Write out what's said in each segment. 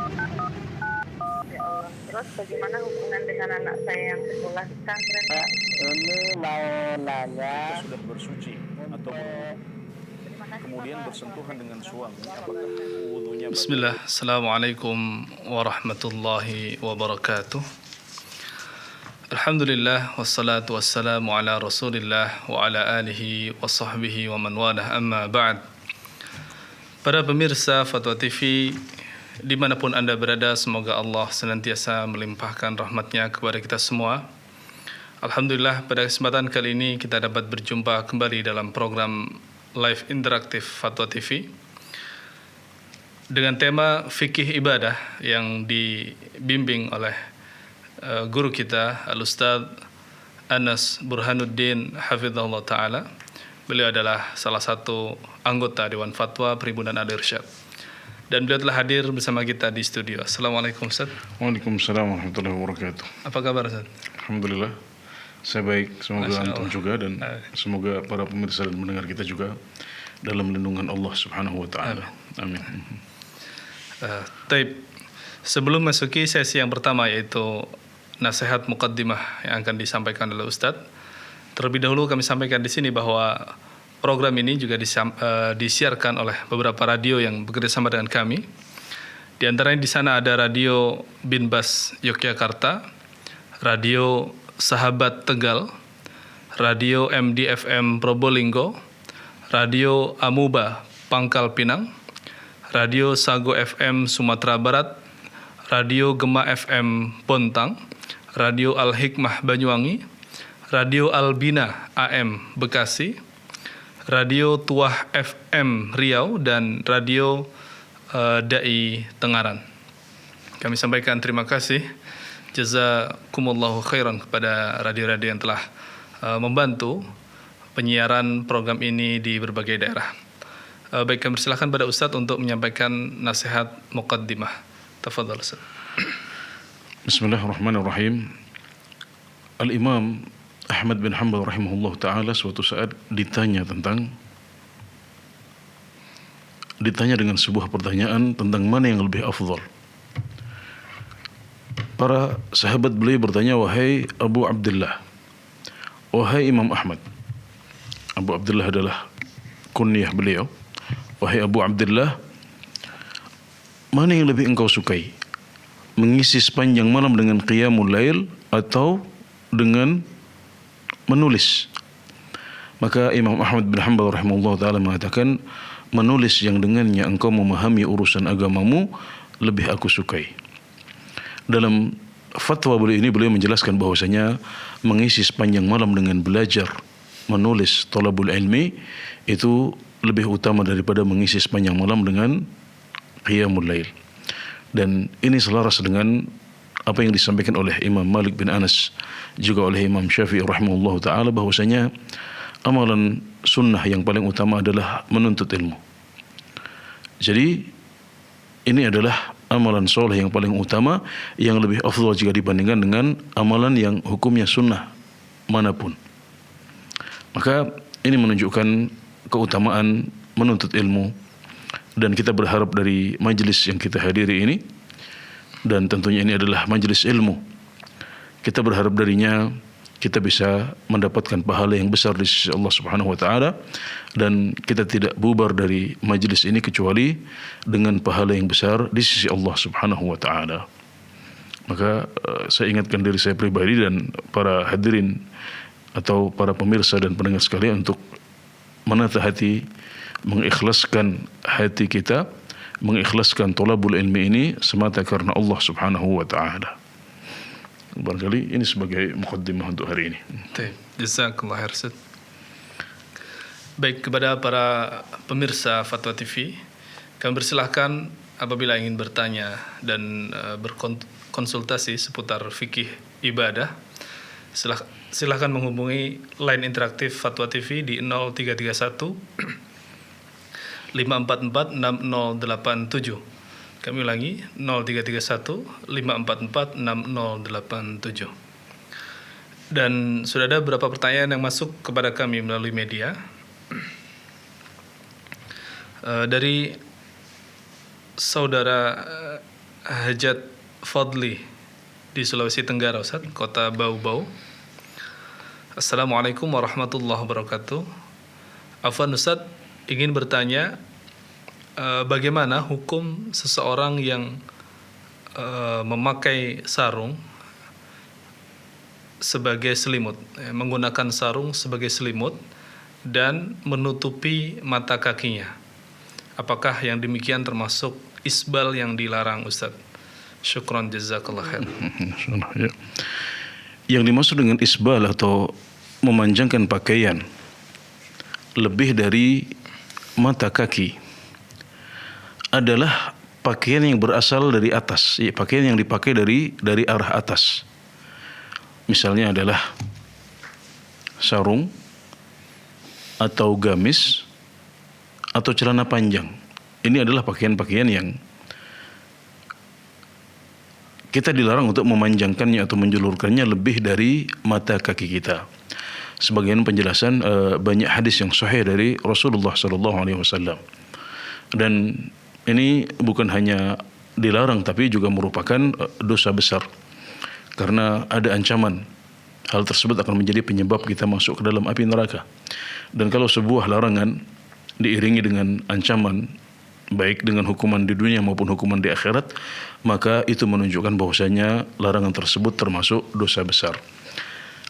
Ya Allah. Terus bagaimana hubungan dengan anak saya yang sekolah di pesantren? Ini mau nanya Kita sudah bersuci atau berwudu, Terima kasih kemudian Bapak. bersentuhan dengan suami, apakah wudunya Bismillah, Assalamualaikum warahmatullahi wabarakatuh. Alhamdulillah, wassalatu wassalamu ala rasulillah wa ala alihi wa sahbihi wa man walah, amma ba'd. Para pemirsa Fatwa TV, dimanapun Anda berada, semoga Allah senantiasa melimpahkan rahmatnya kepada kita semua. Alhamdulillah, pada kesempatan kali ini kita dapat berjumpa kembali dalam program live interaktif Fatwa TV dengan tema fikih ibadah yang dibimbing oleh guru kita Al-Ustadz Anas Burhanuddin Hafizahullah Ta'ala. Beliau adalah salah satu anggota Dewan Fatwa Perhimpunan Al-Irsyad, dan beliau telah hadir bersama kita di studio. Assalamualaikum Ustaz. Waalaikumsalam warahmatullahi wabarakatuh. Apa kabar Ustaz? Alhamdulillah, saya baik. Semoga Masya antum Allah juga, dan semoga para pemirsa dan mendengar kita juga dalam lindungan Allah Subhanahu wa Ta'ala. Amin. Taib. Sebelum masuki sesi yang pertama, yaitu nasihat muqaddimah yang akan disampaikan oleh Ustadz, terlebih dahulu kami sampaikan di sini bahwa program ini juga disiarkan oleh beberapa radio yang bekerja sama dengan kami. Di antaranya di sana ada Radio Binbas Yogyakarta, Radio Sahabat Tegal, Radio MDFM Probolinggo, Radio Amuba Pangkal Pinang, Radio Sago FM Sumatera Barat, Radio Gema FM Bontang, Radio Al-Hikmah Banyuwangi, Radio Albina AM Bekasi, Radio Tuah FM Riau, dan Radio Dai Tengaran. Kami sampaikan terima kasih, jazakumullahu khairan, kepada radio-radio yang telah membantu penyiaran program ini di berbagai daerah. Baik, kami persilahkan pada Ustadz untuk menyampaikan nasihat muqaddimah. Tafadhal Ustadz. Bismillahirrahmanirrahim. Al-Imam Ahmad bin Hanbal rahimahullah ta'ala suatu saat ditanya dengan sebuah pertanyaan tentang mana yang lebih afdal. Para sahabat beliau bertanya, wahai Abu Abdullah, wahai Imam Ahmad. Abu Abdullah adalah kunyah beliau. Wahai Abu Abdullah, mana yang lebih engkau sukai? Mengisi sepanjang malam dengan qiyamul lail atau dengan menulis? Maka Imam Ahmad bin Hanbal rahimahullah ta'ala mengatakan, menulis yang dengannya engkau memahami urusan agamamu lebih aku sukai. Dalam fatwa beliau ini, beliau menjelaskan bahwasanya mengisi sepanjang malam dengan belajar, menulis, thalabul ilmi, itu lebih utama daripada mengisi sepanjang malam dengan qiyamul lail. Dan ini selaras dengan apa yang disampaikan oleh Imam Malik bin Anas, juga oleh Imam Syafi'i rahimahullah ta'ala, bahwasanya amalan sunnah yang paling utama adalah menuntut ilmu. Jadi ini adalah amalan soleh yang paling utama, yang lebih afdal jika dibandingkan dengan amalan yang hukumnya sunnah manapun. Maka ini menunjukkan keutamaan menuntut ilmu, dan kita berharap dari majelis yang kita hadiri ini, dan tentunya ini adalah majelis ilmu, kita berharap darinya kita bisa mendapatkan pahala yang besar di sisi Allah Subhanahu wa ta'ala, dan kita tidak bubar dari majelis ini kecuali dengan pahala yang besar di sisi Allah Subhanahu wa ta'ala. Maka saya ingatkan diri saya pribadi dan para hadirin atau para pemirsa dan pendengar sekalian untuk menata hati, mengikhlaskan hati kita, mengikhlaskan thalabul ilmi ini semata karena Allah Subhanahu wa ta'ala. Barangkali ini sebagai muqaddimah untuk hari ini. Jazakallah khair Ustaz. Baik, kepada para pemirsa Fatwa TV, kami persilahkan apabila ingin bertanya dan berkonsultasi seputar fikih ibadah, silahkan menghubungi line interaktif Fatwa TV di 0331 544 6087. Kami ulangi, 0331 544 6087. Dan sudah ada beberapa pertanyaan yang masuk kepada kami melalui media. Dari saudara Hajat Fadli di Sulawesi Tenggara, Ustaz, kota Bau-Bau. Assalamualaikum warahmatullahi wabarakatuh. Afwan Ustaz, ingin bertanya bagaimana hukum seseorang yang memakai sarung sebagai selimut, menggunakan sarung sebagai selimut dan menutupi mata kakinya. Apakah yang demikian termasuk isbal yang dilarang, Ustaz? Syukran jazakallah khair. Ya. Yang dimaksud dengan isbal atau memanjangkan pakaian lebih dari mata kaki adalah pakaian yang berasal dari atas, pakaian yang dipakai dari arah atas. Misalnya adalah sarung atau gamis atau celana panjang. Ini adalah pakaian-pakaian yang kita dilarang untuk memanjangkannya atau menjulurkannya lebih dari mata kaki kita. Sebagian penjelasan banyak hadis yang sahih dari Rasulullah SAW. Dan ini bukan hanya dilarang tapi juga merupakan dosa besar. Karena ada ancaman hal tersebut akan menjadi penyebab kita masuk ke dalam api neraka. Dan kalau sebuah larangan diiringi dengan ancaman, baik dengan hukuman di dunia maupun hukuman di akhirat, maka itu menunjukkan bahwasanya larangan tersebut termasuk dosa besar.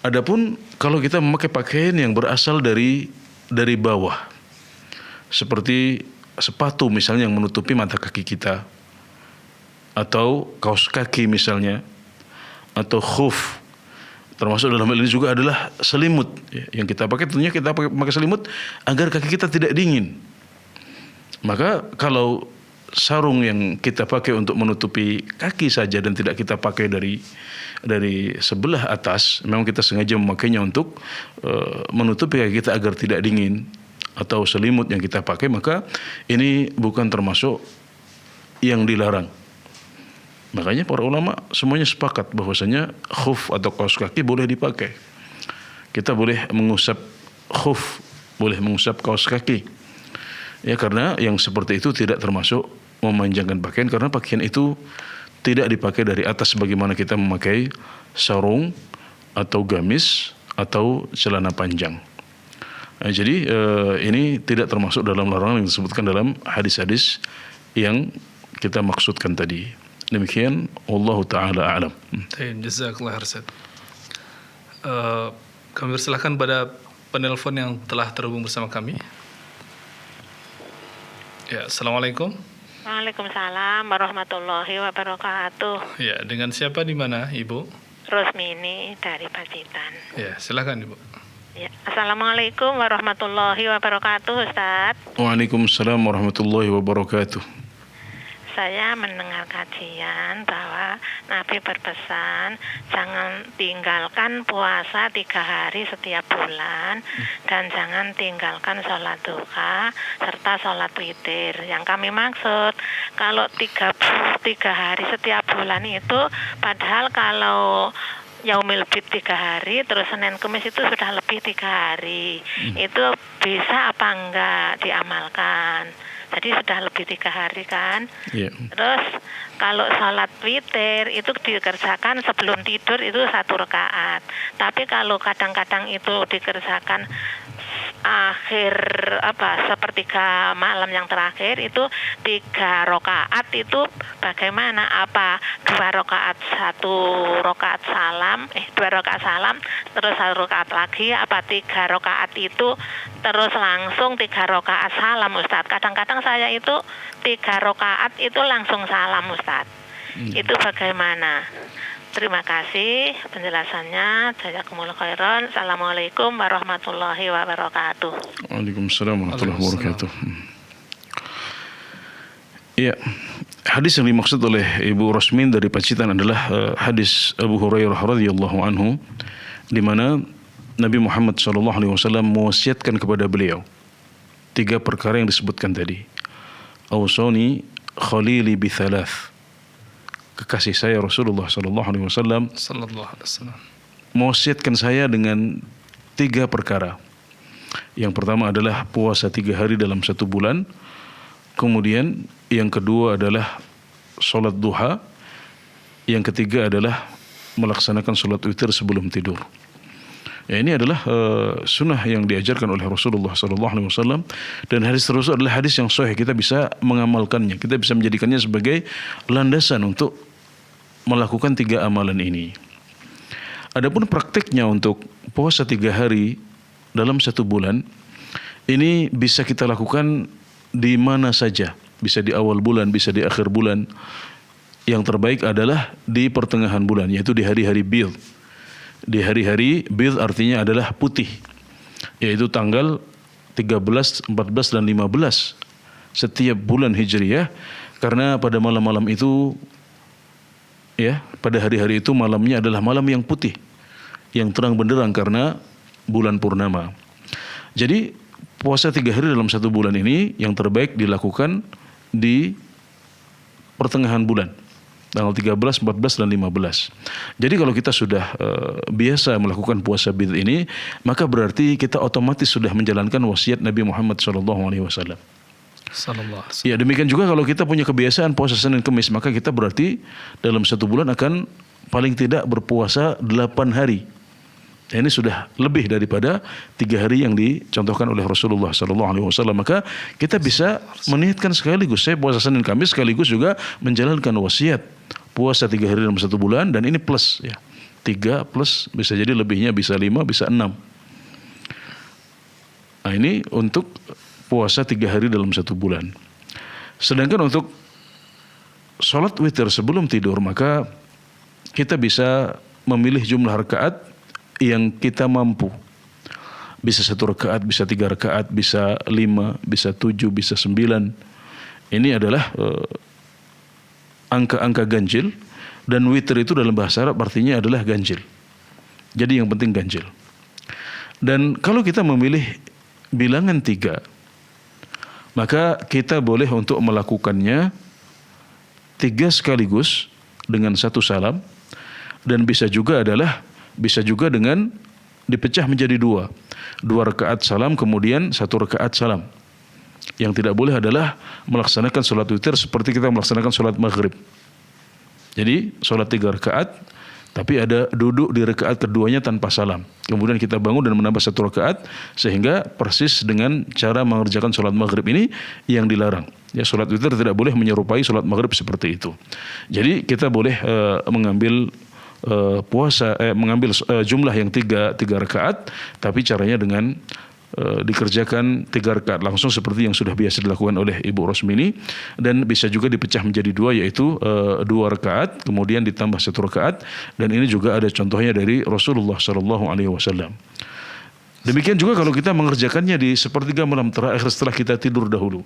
Adapun kalau kita memakai pakaian yang berasal dari bawah, seperti sepatu misalnya yang menutupi mata kaki kita, atau kaos kaki misalnya, atau khuf, termasuk dalam hal ini juga adalah selimut yang kita pakai. Tentunya kita pakai selimut agar kaki kita tidak dingin. Maka kalau sarung yang kita pakai untuk menutupi kaki saja dan tidak kita pakai dari sebelah atas, memang kita sengaja memakainya untuk menutupi kaki kita agar tidak dingin, atau selimut yang kita pakai, maka ini bukan termasuk yang dilarang. Makanya para ulama semuanya sepakat bahwasanya khuf atau kaos kaki boleh dipakai. Kita boleh mengusap khuf, boleh mengusap kaos kaki. Ya, karena yang seperti itu tidak termasuk memanjangkan pakaian, karena pakaian itu tidak dipakai dari atas sebagaimana kita memakai sarung atau gamis atau celana panjang. Jadi ini tidak termasuk dalam larangan yang disebutkan dalam hadis-hadis yang kita maksudkan tadi. Demikian, wallahu taala a'lam. Jazakallah khair. Kami persilahkan pada penelpon yang telah terhubung bersama kami. Ya, assalamualaikum. Waalaikumsalam warahmatullahi wabarakatuh. Ya, dengan siapa di mana, Ibu? Rusmini dari Pacitan. Ya, silakan Ibu. Ya. Assalamualaikum warahmatullahi wabarakatuh, Ustaz. Waalaikumsalam warahmatullahi wabarakatuh. Saya mendengar kajian bahwa Nabi berpesan jangan tinggalkan puasa 3 hari setiap bulan dan jangan tinggalkan sholat duha serta sholat witir. Yang kami maksud kalau 3 hari setiap bulan itu, padahal kalau Yaumil Bid 3 hari, terus Senin Kamis itu sudah lebih 3 hari. Itu bisa apa enggak diamalkan? Jadi sudah lebih 3 hari kan. Yeah. Terus kalau sholat witir itu dikerjakan sebelum tidur itu 1 rakaat. Tapi kalau kadang-kadang itu dikerjakan akhir sepertiga malam yang terakhir itu 3 rakaat, itu bagaimana? Apa 2 rakaat 1 rakaat salam 2 rakaat salam terus 1 rakaat lagi, apa 3 rakaat itu terus langsung 3 rakaat salam, Ustaz? Kadang-kadang saya itu 3 rakaat itu langsung salam, Ustaz. Itu bagaimana? Terima kasih penjelasannya. Jazakumullah khairan. Assalamualaikum warahmatullahi wabarakatuh. Waalaikumsalam warahmatullahi wabarakatuh. Ya, hadis yang dimaksud oleh Ibu Rosmin dari Pacitan adalah hadis Abu Hurairah radhiyallahu anhu, di mana Nabi Muhammad SAW mewasiatkan kepada beliau 3 perkara yang disebutkan tadi. Awsani khalili bi thalath. Kekasih saya Rasulullah SAW mewasiatkan saya dengan 3 perkara. Yang pertama adalah puasa 3 hari dalam 1 bulan. Kemudian yang kedua adalah sholat duha. Yang ketiga adalah melaksanakan sholat witir sebelum tidur. Ya, ini adalah sunnah yang diajarkan oleh Rasulullah SAW, dan hadis tersebut adalah hadis yang sahih. Kita bisa mengamalkannya, kita bisa menjadikannya sebagai landasan untuk melakukan 3 amalan ini. Adapun praktiknya untuk puasa 3 hari dalam 1 bulan, ini bisa kita lakukan di mana saja. Bisa di awal bulan, bisa di akhir bulan. Yang terbaik adalah di pertengahan bulan, yaitu di hari-hari bidh. Di hari-hari bidh artinya adalah putih, yaitu tanggal 13, 14 dan 15 setiap bulan Hijriyah, karena pada malam-malam itu ya, pada hari-hari itu malamnya adalah malam yang putih, yang terang benderang karena bulan purnama. Jadi puasa 3 hari dalam 1 bulan ini yang terbaik dilakukan di pertengahan bulan, tanggal 13, 14 dan 15. Jadi kalau kita sudah biasa melakukan puasa bidh ini, maka berarti kita otomatis sudah menjalankan wasiat Nabi Muhammad SAW. Ya, demikian juga kalau kita punya kebiasaan puasa Senin Kemis, maka kita berarti dalam 1 bulan akan paling tidak berpuasa 8 hari. Ini sudah lebih daripada 3 hari yang dicontohkan oleh Rasulullah SAW. Maka kita bisa meniatkan sekaligus, saya puasa Senin Kamis sekaligus juga menjalankan wasiat puasa 3 hari dalam 1 bulan, dan ini plus ya. 3 plus bisa jadi lebihnya, bisa 5, bisa 6. Nah, ini untuk puasa 3 hari dalam 1 bulan. Sedangkan untuk sholat witir sebelum tidur, maka kita bisa memilih jumlah rakaat yang kita mampu. Bisa 1 rakaat, bisa 3 rakaat, bisa 5, bisa 7, bisa 9. Ini adalah angka-angka ganjil, dan witir itu dalam bahasa Arab artinya adalah ganjil. Jadi yang penting ganjil. Dan kalau kita memilih bilangan 3, maka kita boleh untuk melakukannya 3 sekaligus dengan 1 salam, dan bisa juga dengan dipecah menjadi 2 rakaat salam kemudian 1 rakaat salam. Yang tidak boleh adalah melaksanakan sholat witir seperti kita melaksanakan sholat maghrib. Jadi sholat 3 rakaat, tapi ada duduk di rakaat keduanya tanpa salam. Kemudian kita bangun dan menambah 1 rakaat, sehingga persis dengan cara mengerjakan sholat maghrib ini yang dilarang. Ya, sholat witir tidak boleh menyerupai sholat maghrib seperti itu. Jadi kita boleh mengambil mengambil jumlah yang 3 rakaat, tapi caranya dengan dikerjakan 3 rakaat langsung seperti yang sudah biasa dilakukan oleh Ibu Rosmini, dan bisa juga dipecah menjadi 2, yaitu 2 rakaat kemudian ditambah 1 rakaat, dan ini juga ada contohnya dari Rasulullah SAW. Demikian juga kalau kita mengerjakannya di sepertiga malam terakhir setelah kita tidur dahulu,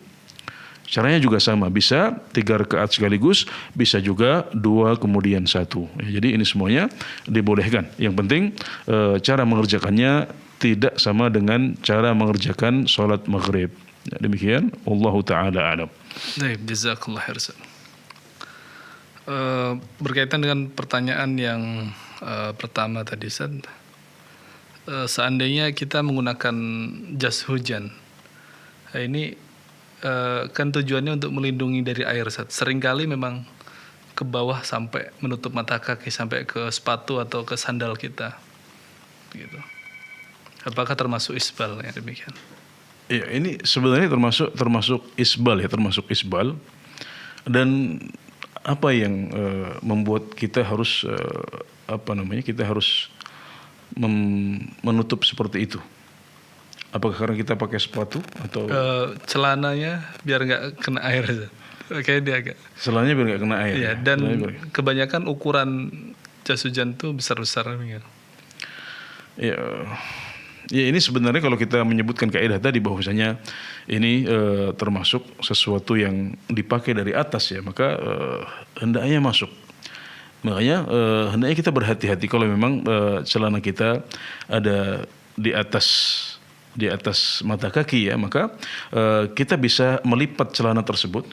caranya juga sama, bisa 3 rakaat sekaligus, bisa juga 2 kemudian 1. Ya, jadi ini semuanya dibolehkan. Yang penting cara mengerjakannya tidak sama dengan cara mengerjakan sholat maghrib. Ya, demikian, Wallahu ta'ala a'lam. Baik, jazakallah khair. Berkaitan dengan pertanyaan yang pertama tadi, Ustaz, seandainya kita menggunakan jas hujan, ini kan tujuannya untuk melindungi dari air, Ustaz. Seringkali memang ke bawah sampai menutup mata kaki, sampai ke sepatu atau ke sandal kita, gitu. Apakah termasuk isbal ya demikian? Ya, ini sebenarnya termasuk isbal ya, termasuk isbal. Dan apa yang membuat kita harus kita harus menutup seperti itu? Apakah karena kita pakai sepatu atau celananya biar nggak kena air? Kayak dia agak. Celananya biar nggak kena air. Ya, dan kebanyakan ukuran jas hujan tuh besar-besar ya. Ya, ini sebenarnya kalau kita menyebutkan kaidah tadi bahwasanya ini termasuk sesuatu yang dipakai dari atas ya, maka hendaknya masuk. Makanya hendaknya kita berhati-hati kalau memang celana kita ada di atas mata kaki ya, maka kita bisa melipat celana tersebut,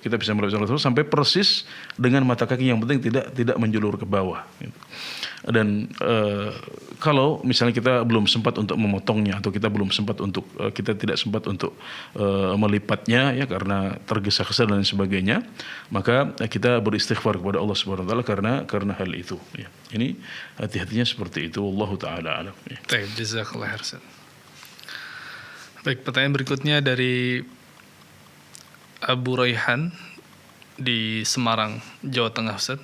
sampai persis dengan mata kaki, yang penting tidak menjulur ke bawah. Dan kalau misalnya kita belum sempat untuk memotongnya atau kita belum sempat untuk kita tidak sempat untuk melipatnya ya karena tergesa-gesa dan sebagainya, maka kita beristighfar kepada Allah Subhanahu wa taala karena hal itu ya. Ini hati-hatinya seperti itu, wallahu taala alam ya. Baik, jazakallah khair Ustaz. Baik, pertanyaan berikutnya dari Abu Raihan di Semarang, Jawa Tengah, Ustaz.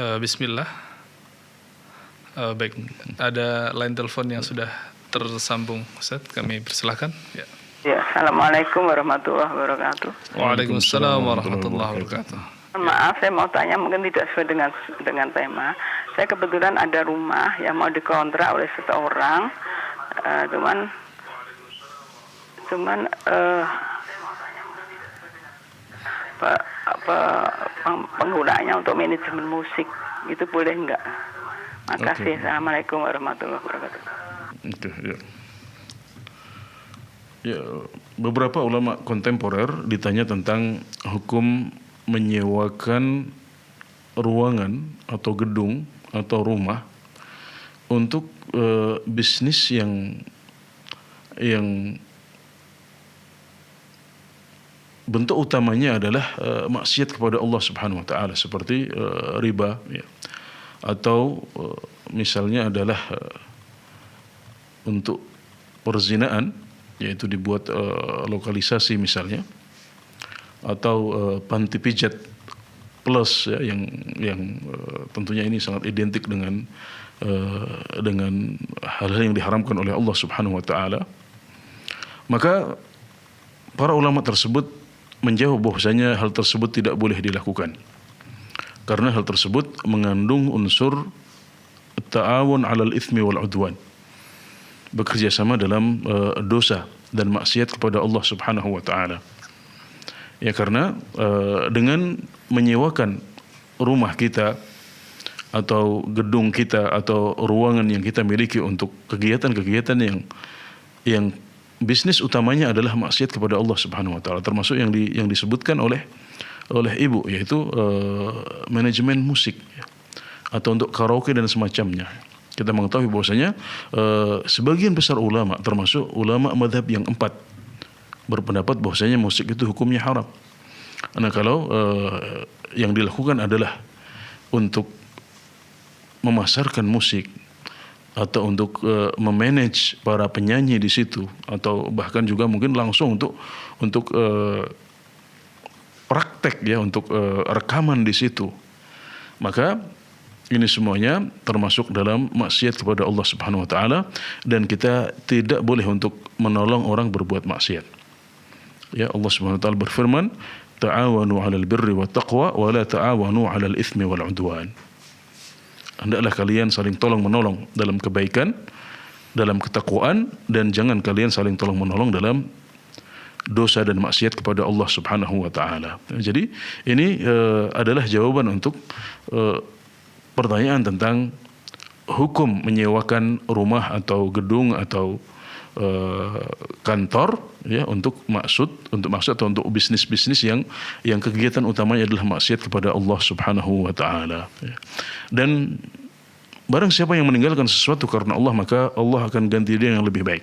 Bismillah. Baik, ada line telepon yang sudah tersambung, Ustaz. Kami persilahkan. Ya. Ya, Assalamualaikum warahmatullahi wabarakatuh. Waalaikumsalam warahmatullahi wabarakatuh. Maaf, saya mau tanya mungkin tidak sesuai dengan tema. Saya kebetulan ada rumah yang mau dikontrak oleh seseorang, cuman penggunaannya untuk manajemen musik itu boleh enggak? Makasih. Assalamualaikum warahmatullahi wabarakatuh. Ya. Ya, beberapa ulama kontemporer ditanya tentang hukum menyewakan ruangan atau gedung atau rumah untuk bisnis yang bentuk utamanya adalah maksiat kepada Allah Subhanahu wa taala seperti riba ya. Atau misalnya adalah untuk perzinaan, yaitu dibuat lokalisasi misalnya, atau panti pijat plus ya, yang tentunya ini sangat identik dengan hal-hal yang diharamkan oleh Allah Subhanahu wa taala. Maka para ulama tersebut menjawab bahwasanya hal tersebut tidak boleh dilakukan karena hal tersebut mengandung unsur ta'awun 'alal itsmi wal 'udwan, bekerja sama dalam dosa dan maksiat kepada Allah Subhanahu wa taala. Ya, karena dengan menyewakan rumah kita atau gedung kita atau ruangan yang kita miliki untuk kegiatan-kegiatan yang bisnis utamanya adalah maksiat kepada Allah Subhanahu wa taala, termasuk yang disebutkan oleh ibu, yaitu manajemen musik ya, atau untuk karaoke dan semacamnya. Kita mengetahui bahwasanya sebagian besar ulama, termasuk ulama mazhab yang 4, berpendapat bahwasanya musik itu hukumnya haram. Nah, kalau yang dilakukan adalah untuk memasarkan musik atau untuk memanage para penyanyi di situ, atau bahkan juga mungkin langsung untuk praktek ya, untuk rekaman di situ, maka ini semuanya termasuk dalam maksiat kepada Allah Subhanahu wa taala, dan kita tidak boleh untuk menolong orang berbuat maksiat. Ya, Allah Subhanahu wa taala berfirman, "Ta'awanu 'alal birri wat taqwa wa la ta'awanu 'alal itsmi wal 'udwan." Hendaklah kalian saling tolong-menolong dalam kebaikan, dalam ketakwaan, dan jangan kalian saling tolong-menolong dalam dosa dan maksiat kepada Allah Subhanahu wa taala. Jadi ini adalah jawaban untuk pertanyaan tentang hukum menyewakan rumah atau gedung atau kantor ya untuk maksud atau untuk bisnis-bisnis yang kegiatan utamanya adalah maksiat kepada Allah Subhanahu wa taala ya. Dan barang siapa yang meninggalkan sesuatu karena Allah, maka Allah akan ganti dia yang lebih baik.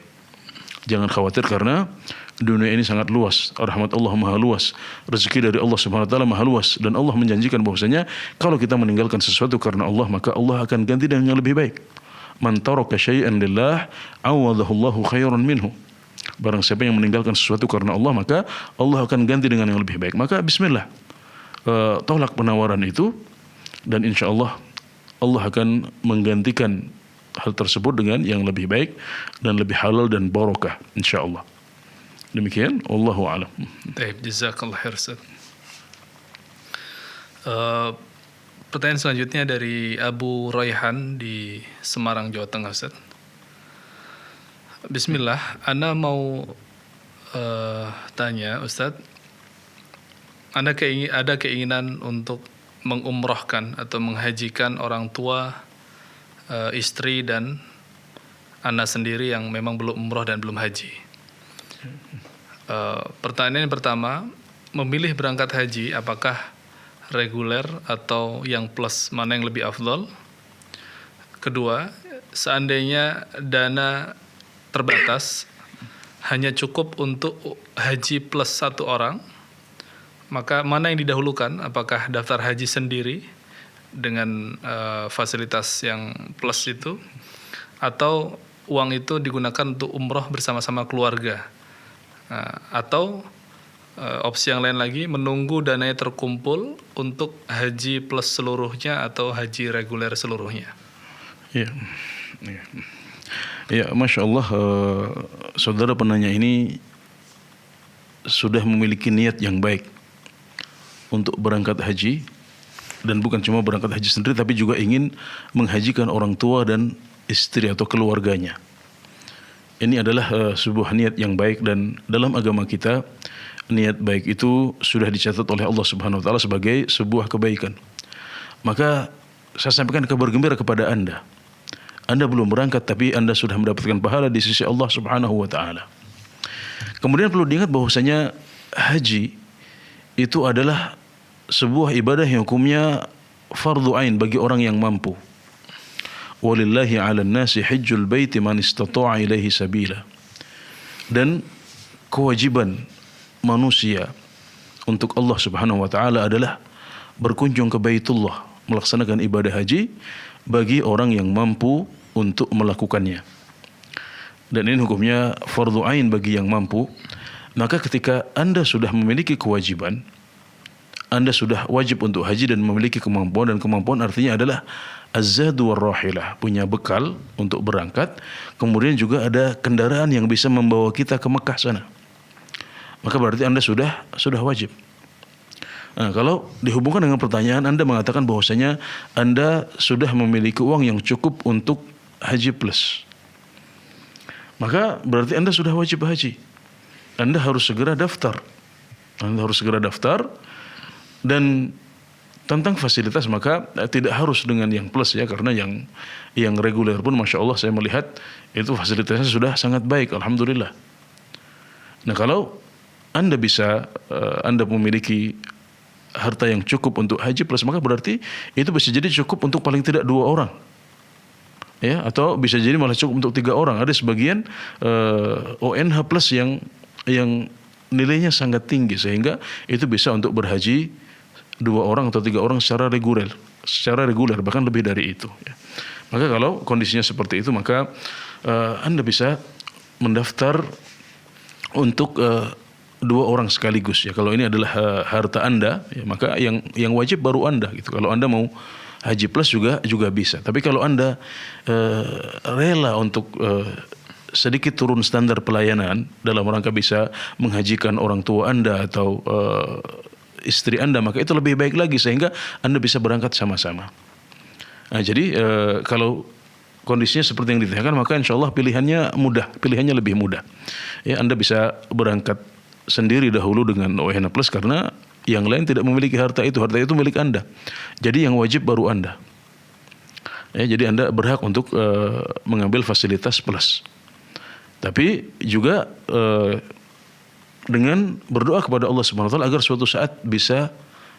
Jangan khawatir, karena dunia ini sangat luas, rahmat Allah maha luas, rezeki dari Allah Subhanahu wa taala maha luas, dan Allah menjanjikan bahwasanya kalau kita meninggalkan sesuatu karena Allah, maka Allah akan ganti dengan yang lebih baik. Man taraka syai'an lillah awadahu Allahu khairan minhu. Barang siapa yang meninggalkan sesuatu karena Allah, maka Allah akan ganti dengan yang lebih baik. Maka bismillah, tolak penawaran itu, dan insya Allah Allah akan menggantikan hal tersebut dengan yang lebih baik dan lebih halal dan barokah, insya Allah. Demikian, wallahu a'lam. Baik, jazakallah khair Ustaz. Pertanyaan selanjutnya dari Abu Raihan di Semarang, Jawa Tengah, Ustaz. Bismillah, Ana mau tanya Ustaz, ada keinginan untuk mengumrohkan atau menghajikan orang tua, istri dan anak sendiri yang memang belum umroh dan belum haji. Pertanyaan yang pertama, memilih berangkat haji apakah reguler atau yang plus, mana yang lebih afdal? Kedua, seandainya dana terbatas hanya cukup untuk haji plus 1 orang, maka mana yang didahulukan? Apakah daftar haji sendiri dengan fasilitas yang plus itu, atau uang itu digunakan untuk umroh bersama-sama keluarga, atau opsi yang lain lagi menunggu dananya terkumpul untuk haji plus seluruhnya atau haji reguler seluruhnya? Ya, Masya Allah, saudara penanya ini sudah memiliki niat yang baik untuk berangkat haji, dan bukan cuma berangkat haji sendiri, tapi juga ingin menghajikan orang tua dan istri atau keluarganya. Ini adalah sebuah niat yang baik, dan dalam agama kita niat baik itu sudah dicatat oleh Allah Subhanahu wa taala sebagai sebuah kebaikan. Maka saya sampaikan kabar gembira kepada Anda. Anda belum berangkat tapi Anda sudah mendapatkan pahala di sisi Allah Subhanahu wa taala. Kemudian perlu diingat bahwasanya haji itu adalah sebuah ibadah yang hukumnya fardhu ain bagi orang yang mampu. Walillahi 'alan nasi hajjul baiti man istata'a ilaihi sabila. Dan kewajiban manusia untuk Allah Subhanahu wa taala adalah berkunjung ke Baitullah, melaksanakan ibadah haji bagi orang yang mampu untuk melakukannya. Dan ini hukumnya fardhu ain bagi yang mampu. Maka ketika Anda sudah memiliki kewajiban, Anda sudah wajib untuk haji dan memiliki kemampuan, dan kemampuan artinya adalah az-zadu war-rahilah, punya bekal untuk berangkat, kemudian juga ada kendaraan yang bisa membawa kita ke Mekah sana. Maka berarti Anda sudah wajib. Nah, kalau dihubungkan dengan pertanyaan Anda mengatakan bahwasanya Anda sudah memiliki uang yang cukup untuk haji plus, maka berarti Anda sudah wajib haji. Anda harus segera daftar. Dan tentang fasilitas maka tidak harus dengan yang plus ya, karena yang reguler pun Masya Allah saya melihat itu fasilitasnya sudah sangat baik, alhamdulillah. Nah, kalau Anda bisa Anda memiliki harta yang cukup untuk haji plus, maka berarti itu bisa jadi cukup untuk paling tidak 2 orang. Ya, atau bisa jadi malah cukup untuk 3 orang. Ada sebagian ONH plus yang nilainya sangat tinggi sehingga itu bisa untuk berhaji 2 orang atau 3 orang secara reguler bahkan lebih dari itu ya. Maka kalau kondisinya seperti itu, maka Anda bisa mendaftar untuk 2 orang sekaligus ya. Kalau ini adalah harta Anda ya, maka yang wajib baru Anda gitu. Kalau Anda mau haji plus juga bisa. Tapi kalau Anda rela untuk sedikit turun standar pelayanan dalam rangka bisa menghajikan orang tua Anda atau istri Anda, maka itu lebih baik lagi sehingga Anda bisa berangkat sama-sama. Nah, jadi kalau kondisinya seperti yang ditanyakan, maka insya Allah pilihannya lebih mudah. Ya, Anda bisa berangkat sendiri dahulu dengan ONH plus karena yang lain tidak memiliki harta itu milik Anda. Jadi yang wajib baru Anda. Ya, jadi Anda berhak untuk mengambil fasilitas plus. Tapi juga dengan berdoa kepada Allah Subhanahu wa taala agar suatu saat bisa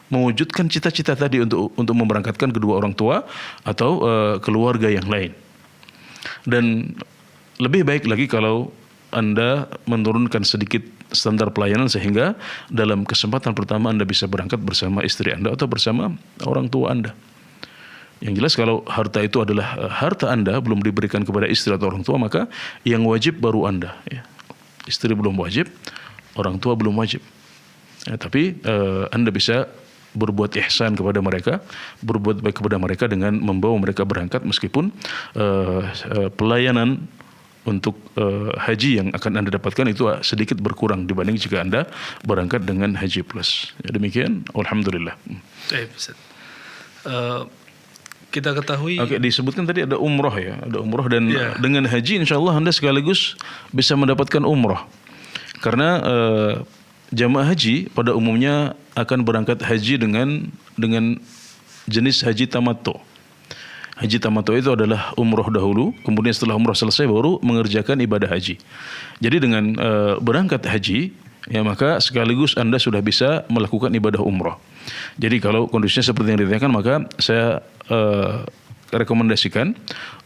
mewujudkan cita-cita tadi untuk memberangkatkan kedua orang tua atau keluarga yang lain. Dan lebih baik lagi kalau Anda menurunkan sedikit standar pelayanan sehingga dalam kesempatan pertama Anda bisa berangkat bersama istri Anda atau bersama orang tua Anda. Yang jelas kalau harta itu adalah harta Anda belum diberikan kepada istri atau orang tua, maka yang wajib baru Anda ya. Istri belum wajib, orang tua belum wajib ya, tapi Anda bisa berbuat ihsan kepada mereka, berbuat baik kepada mereka dengan membawa mereka berangkat meskipun pelayanan untuk haji yang akan Anda dapatkan itu sedikit berkurang dibanding jika Anda berangkat dengan haji plus ya, demikian alhamdulillah. Baik, Ustaz. Kita ketahui disebutkan tadi ada umroh ya, ada umroh dan dengan haji insyaallah Anda sekaligus bisa mendapatkan umroh. Karena jamaah haji pada umumnya akan berangkat haji dengan jenis haji tamattu. Haji tamattu itu adalah umroh dahulu, kemudian setelah umroh selesai baru mengerjakan ibadah haji. Jadi dengan berangkat haji ya, maka sekaligus Anda sudah bisa melakukan ibadah umroh. Jadi kalau kondisinya seperti yang ditanyakan, maka saya rekomendasikan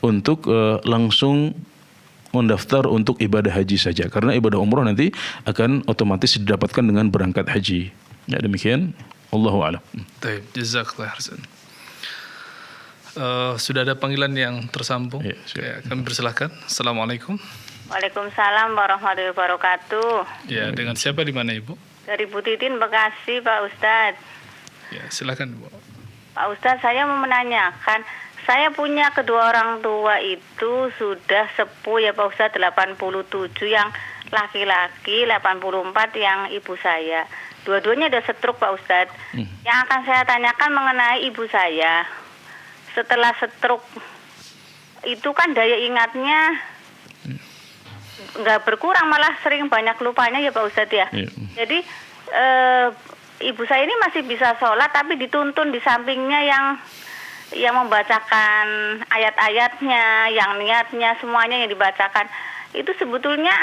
untuk langsung mendaftar untuk ibadah haji saja, karena ibadah umrah nanti akan otomatis didapatkan dengan berangkat haji. Ya, demikian. Allahu a'lam. Baik, jazakallah khairan. Sudah ada panggilan yang tersambung. Ya, kami persilahkan. Assalamualaikum. Waalaikumsalam warahmatullahi wabarakatuh. Ya, dengan siapa di mana Ibu? Dari Bu Titin, Bekasi, Pak Ustadz. Ya, silakan Ibu. Pak Ustadz, saya mau menanyakan, saya punya kedua orang tua itu sudah sepuh ya Pak Ustadz, 87 yang laki-laki, 84 yang ibu saya. Dua-duanya ada stroke Pak Ustadz. Yang akan saya tanyakan mengenai ibu saya. Setelah stroke itu kan daya ingatnya nggak berkurang, malah sering banyak lupanya ya Pak Ustadz ya. Jadi ibu saya ini masih bisa sholat tapi dituntun di sampingnya yang membacakan ayat-ayatnya, yang niatnya semuanya yang dibacakan. Itu sebetulnya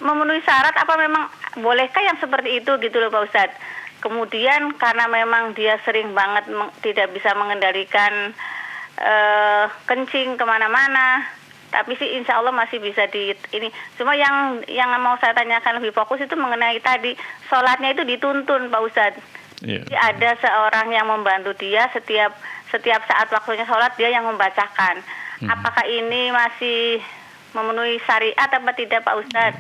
memenuhi syarat apa memang bolehkah yang seperti itu gitu loh Pak Ustadz. Kemudian karena memang dia sering banget tidak bisa mengendalikan kencing kemana-mana, tapi sih insya Allah masih bisa di ini. Cuma yang mau saya tanyakan lebih fokus itu mengenai tadi sholatnya itu dituntun Pak Ustadz. Jadi ada seorang yang membantu dia setiap saat waktunya sholat, dia yang membacakan. Apakah ini masih memenuhi syariat apa tidak Pak Ustadz?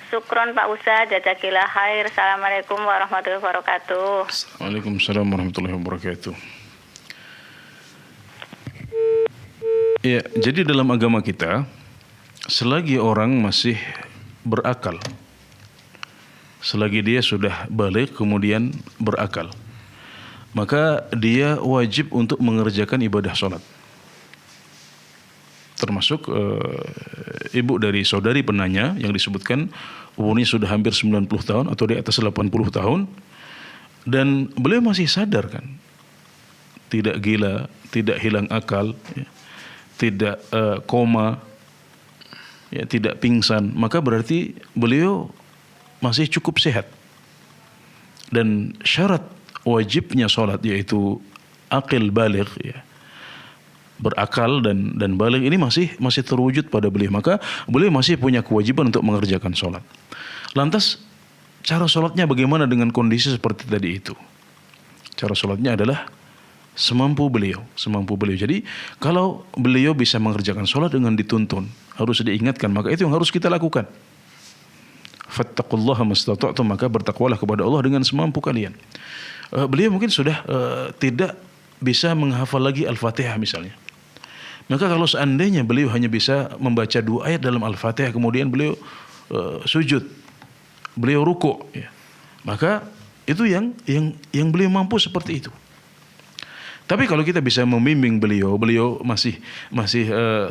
Syukron Pak Ustadz, jazakillah khair. Assalamualaikum warahmatullahi wabarakatuh. Waalaikumsalam warahmatullahi wabarakatuh. Ya, jadi dalam agama kita, selagi orang masih berakal, selagi dia sudah balik kemudian berakal, maka dia wajib untuk mengerjakan ibadah sholat. Termasuk ibu dari saudari penanya yang disebutkan umurnya sudah hampir 90 tahun atau di atas 80 tahun, dan beliau masih sadar kan, tidak gila, tidak hilang akal, ya, tidak koma, ya, tidak pingsan, maka berarti beliau masih cukup sehat. Dan syarat wajibnya sholat yaitu akil baligh, ya, berakal dan baligh ini masih terwujud pada beliau, maka beliau masih punya kewajiban untuk mengerjakan sholat. Lantas cara sholatnya bagaimana dengan kondisi seperti tadi itu? Cara sholatnya adalah semampu beliau. Jadi kalau beliau bisa mengerjakan sholat dengan dituntun, harus diingatkan, maka itu yang harus kita lakukan. Fattaqullaha mastata'tum, maka bertakwalah kepada Allah dengan semampu kalian. Beliau mungkin sudah tidak bisa menghafal lagi Al-Fatihah misalnya. Maka kalau seandainya beliau hanya bisa membaca 2 ayat dalam Al-Fatihah, kemudian beliau sujud, beliau ruku', ya, maka itu yang beliau mampu seperti itu. Tapi kalau kita bisa membimbing beliau masih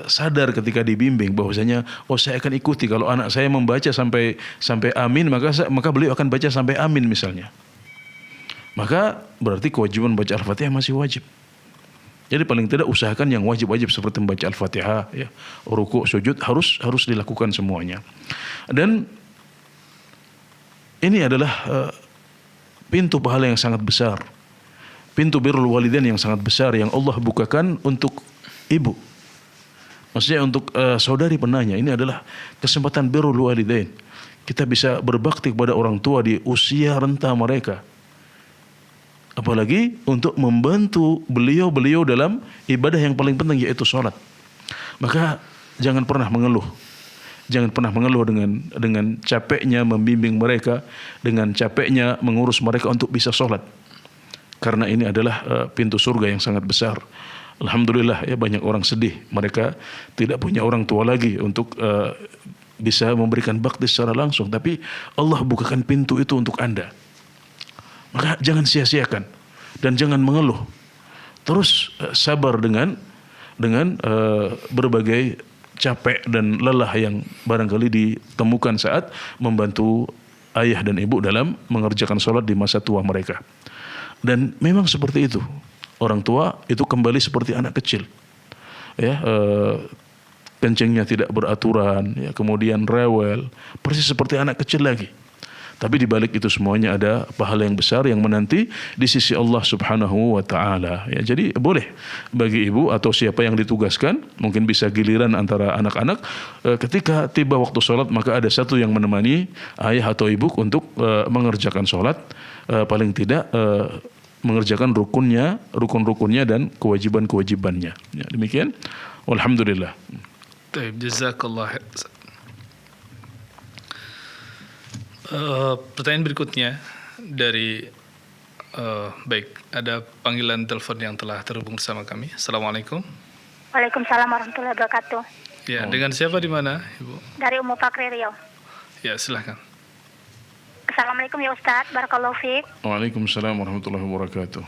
sadar ketika dibimbing bahwasanya saya akan ikuti, kalau anak saya membaca sampai amin, maka beliau akan baca sampai amin misalnya. Maka berarti kewajiban baca Al-Fatihah masih wajib. Jadi paling tidak usahakan yang wajib-wajib seperti membaca Al-Fatihah, ya, ruku', sujud harus dilakukan semuanya. Dan ini adalah pintu pahala yang sangat besar. Pintu birrul walidain yang sangat besar yang Allah bukakan untuk ibu. Maksudnya untuk saudari penanya, ini adalah kesempatan birrul walidain. Kita bisa berbakti kepada orang tua di usia renta mereka. Apalagi untuk membantu beliau dalam ibadah yang paling penting yaitu sholat. Maka jangan pernah mengeluh. Jangan pernah mengeluh dengan capeknya membimbing mereka, dengan capeknya mengurus mereka untuk bisa sholat. Karena ini adalah pintu surga yang sangat besar. Alhamdulillah ya, banyak orang sedih, mereka tidak punya orang tua lagi untuk bisa memberikan bakti secara langsung, tapi Allah bukakan pintu itu untuk Anda. Maka jangan sia-siakan dan jangan mengeluh. Terus sabar dengan berbagai capek dan lelah yang barangkali ditemukan saat membantu ayah dan ibu dalam mengerjakan sholat di masa tua mereka. Dan memang seperti itu. Orang tua itu kembali seperti anak kecil. Ya, kencingnya tidak beraturan, ya, kemudian rewel, persis seperti anak kecil lagi. Tapi di balik itu semuanya ada pahala yang besar yang menanti di sisi Allah Subhanahu wa taala. Ya, jadi boleh bagi ibu atau siapa yang ditugaskan, mungkin bisa giliran antara anak-anak, ketika tiba waktu sholat maka ada satu yang menemani ayah atau ibu untuk mengerjakan sholat, paling tidak mengerjakan rukun-rukunnya dan kewajiban-kewajibannya. Ya, demikian. Alhamdulillah. Baik, jazakallah. Pertanyaan berikutnya dari baik, ada panggilan telepon yang telah terhubung bersama kami. Assalamualaikum. Waalaikumsalam warahmatullahi wabarakatuh. Ya, dengan siapa di mana, Ibu? Dari Umu Fakri Riau. Ya, silahkan. Assalamualaikum ya Ustadz, barakallahu fiik. Waalaikumsalam warahmatullahi wabarakatuh.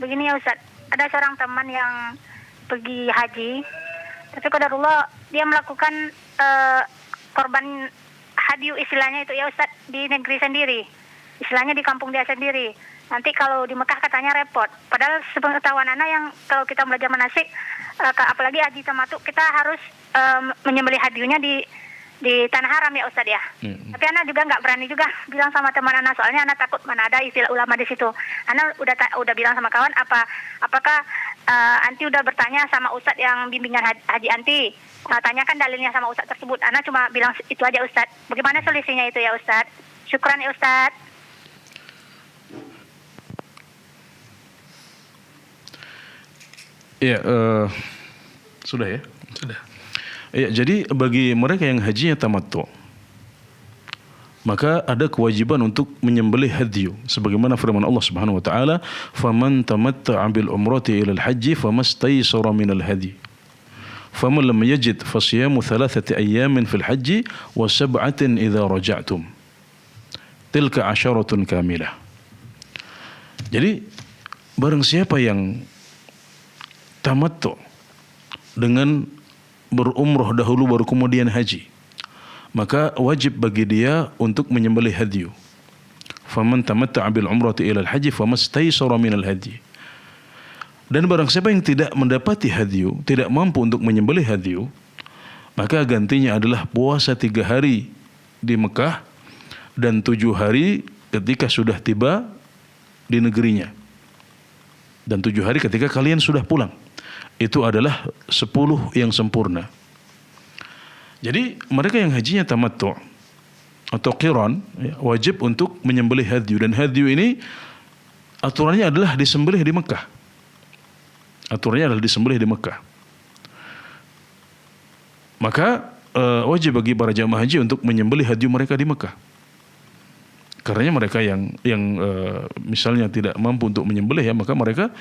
Begini ya Ustadz, ada seorang teman yang pergi haji, tapi qadarullah dia melakukan korban hadiu istilahnya itu ya Ustadz di negeri sendiri, istilahnya di kampung dia sendiri. Nanti kalau di Mekah katanya repot. Padahal sepengetahuan anak yang kalau kita belajar manasik, apalagi haji tamattu, kita harus menyembelih hadiunya di tanah haram ya Ustadz ya. Tapi anak juga nggak berani juga bilang sama teman anak, soalnya anak takut mana ada istilah ulama di situ. Anak udah bilang sama kawan, apakah anti udah bertanya sama Ustadz yang bimbingan haji anti. Tanyakan dalilnya sama Ustadz tersebut. Anak cuma bilang itu aja Ustadz. Bagaimana solusinya itu ya Ustadz? Syukran ya Ustadz. Ya, sudah ya? Sudah. Ya, jadi bagi mereka yang hajinya tamattu, maka ada kewajiban untuk menyembelih hadyu sebagaimana firman Allah Subhanahu wa taala, "Faman tamatta'a bil umrati ila al-hajji famastaysara min al-hadi." Faman lam yajid fasiyamu 3 ayyamin fil hajji wa 7 idza raja'tum. Tilka 'asharatun kamilah. Jadi barang siapa yang tamattu dengan berumrah dahulu baru kemudian haji, maka wajib bagi dia untuk menyembelih hadyu. Faman tamatta'a bil umrati ila al-hajji famastaysara min al-hadi. Dan barang siapa yang tidak mendapati hadyu, tidak mampu untuk menyembelih hadyu, maka gantinya adalah puasa 3 hari di Mekah dan 7 hari ketika sudah tiba di negerinya. Dan 7 hari ketika kalian sudah pulang. Itu adalah 10 yang sempurna. Jadi mereka yang hajinya tamattu atau qiran, ya, wajib untuk menyembelih hadyu. Dan hadyu ini aturannya adalah disembelih di Mekah. Aturannya adalah disembelih di Mekah. Maka wajib bagi para jamaah haji untuk menyembelih hadyu mereka di Mekah. Karena mereka yang misalnya tidak mampu untuk menyembelih, ya, maka mereka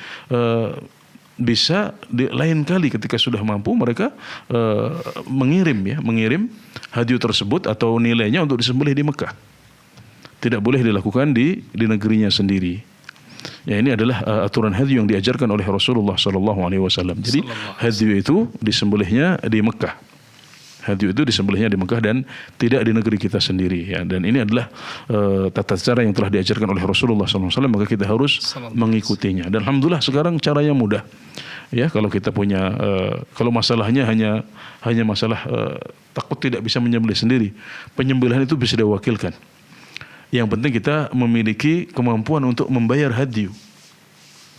bisa lain kali ketika sudah mampu mereka mengirim hadyu tersebut atau nilainya untuk disembelih di Mekah. Tidak boleh dilakukan di negerinya sendiri. Ya, ini adalah aturan hadyu yang diajarkan oleh Rasulullah SAW. Jadi hadyu itu disembelihnya di Mekah. Hadyu itu disembelihnya di Mekah dan tidak di negeri kita sendiri. Ya. Dan ini adalah tata cara yang telah diajarkan oleh Rasulullah SAW. Maka kita harus mengikutinya. Dan alhamdulillah sekarang caranya mudah. Ya, kalau kita punya, kalau masalahnya hanya masalah takut tidak bisa menyembelih sendiri, penyembelihan itu bisa diwakilkan. Yang penting kita memiliki kemampuan untuk membayar hadyu,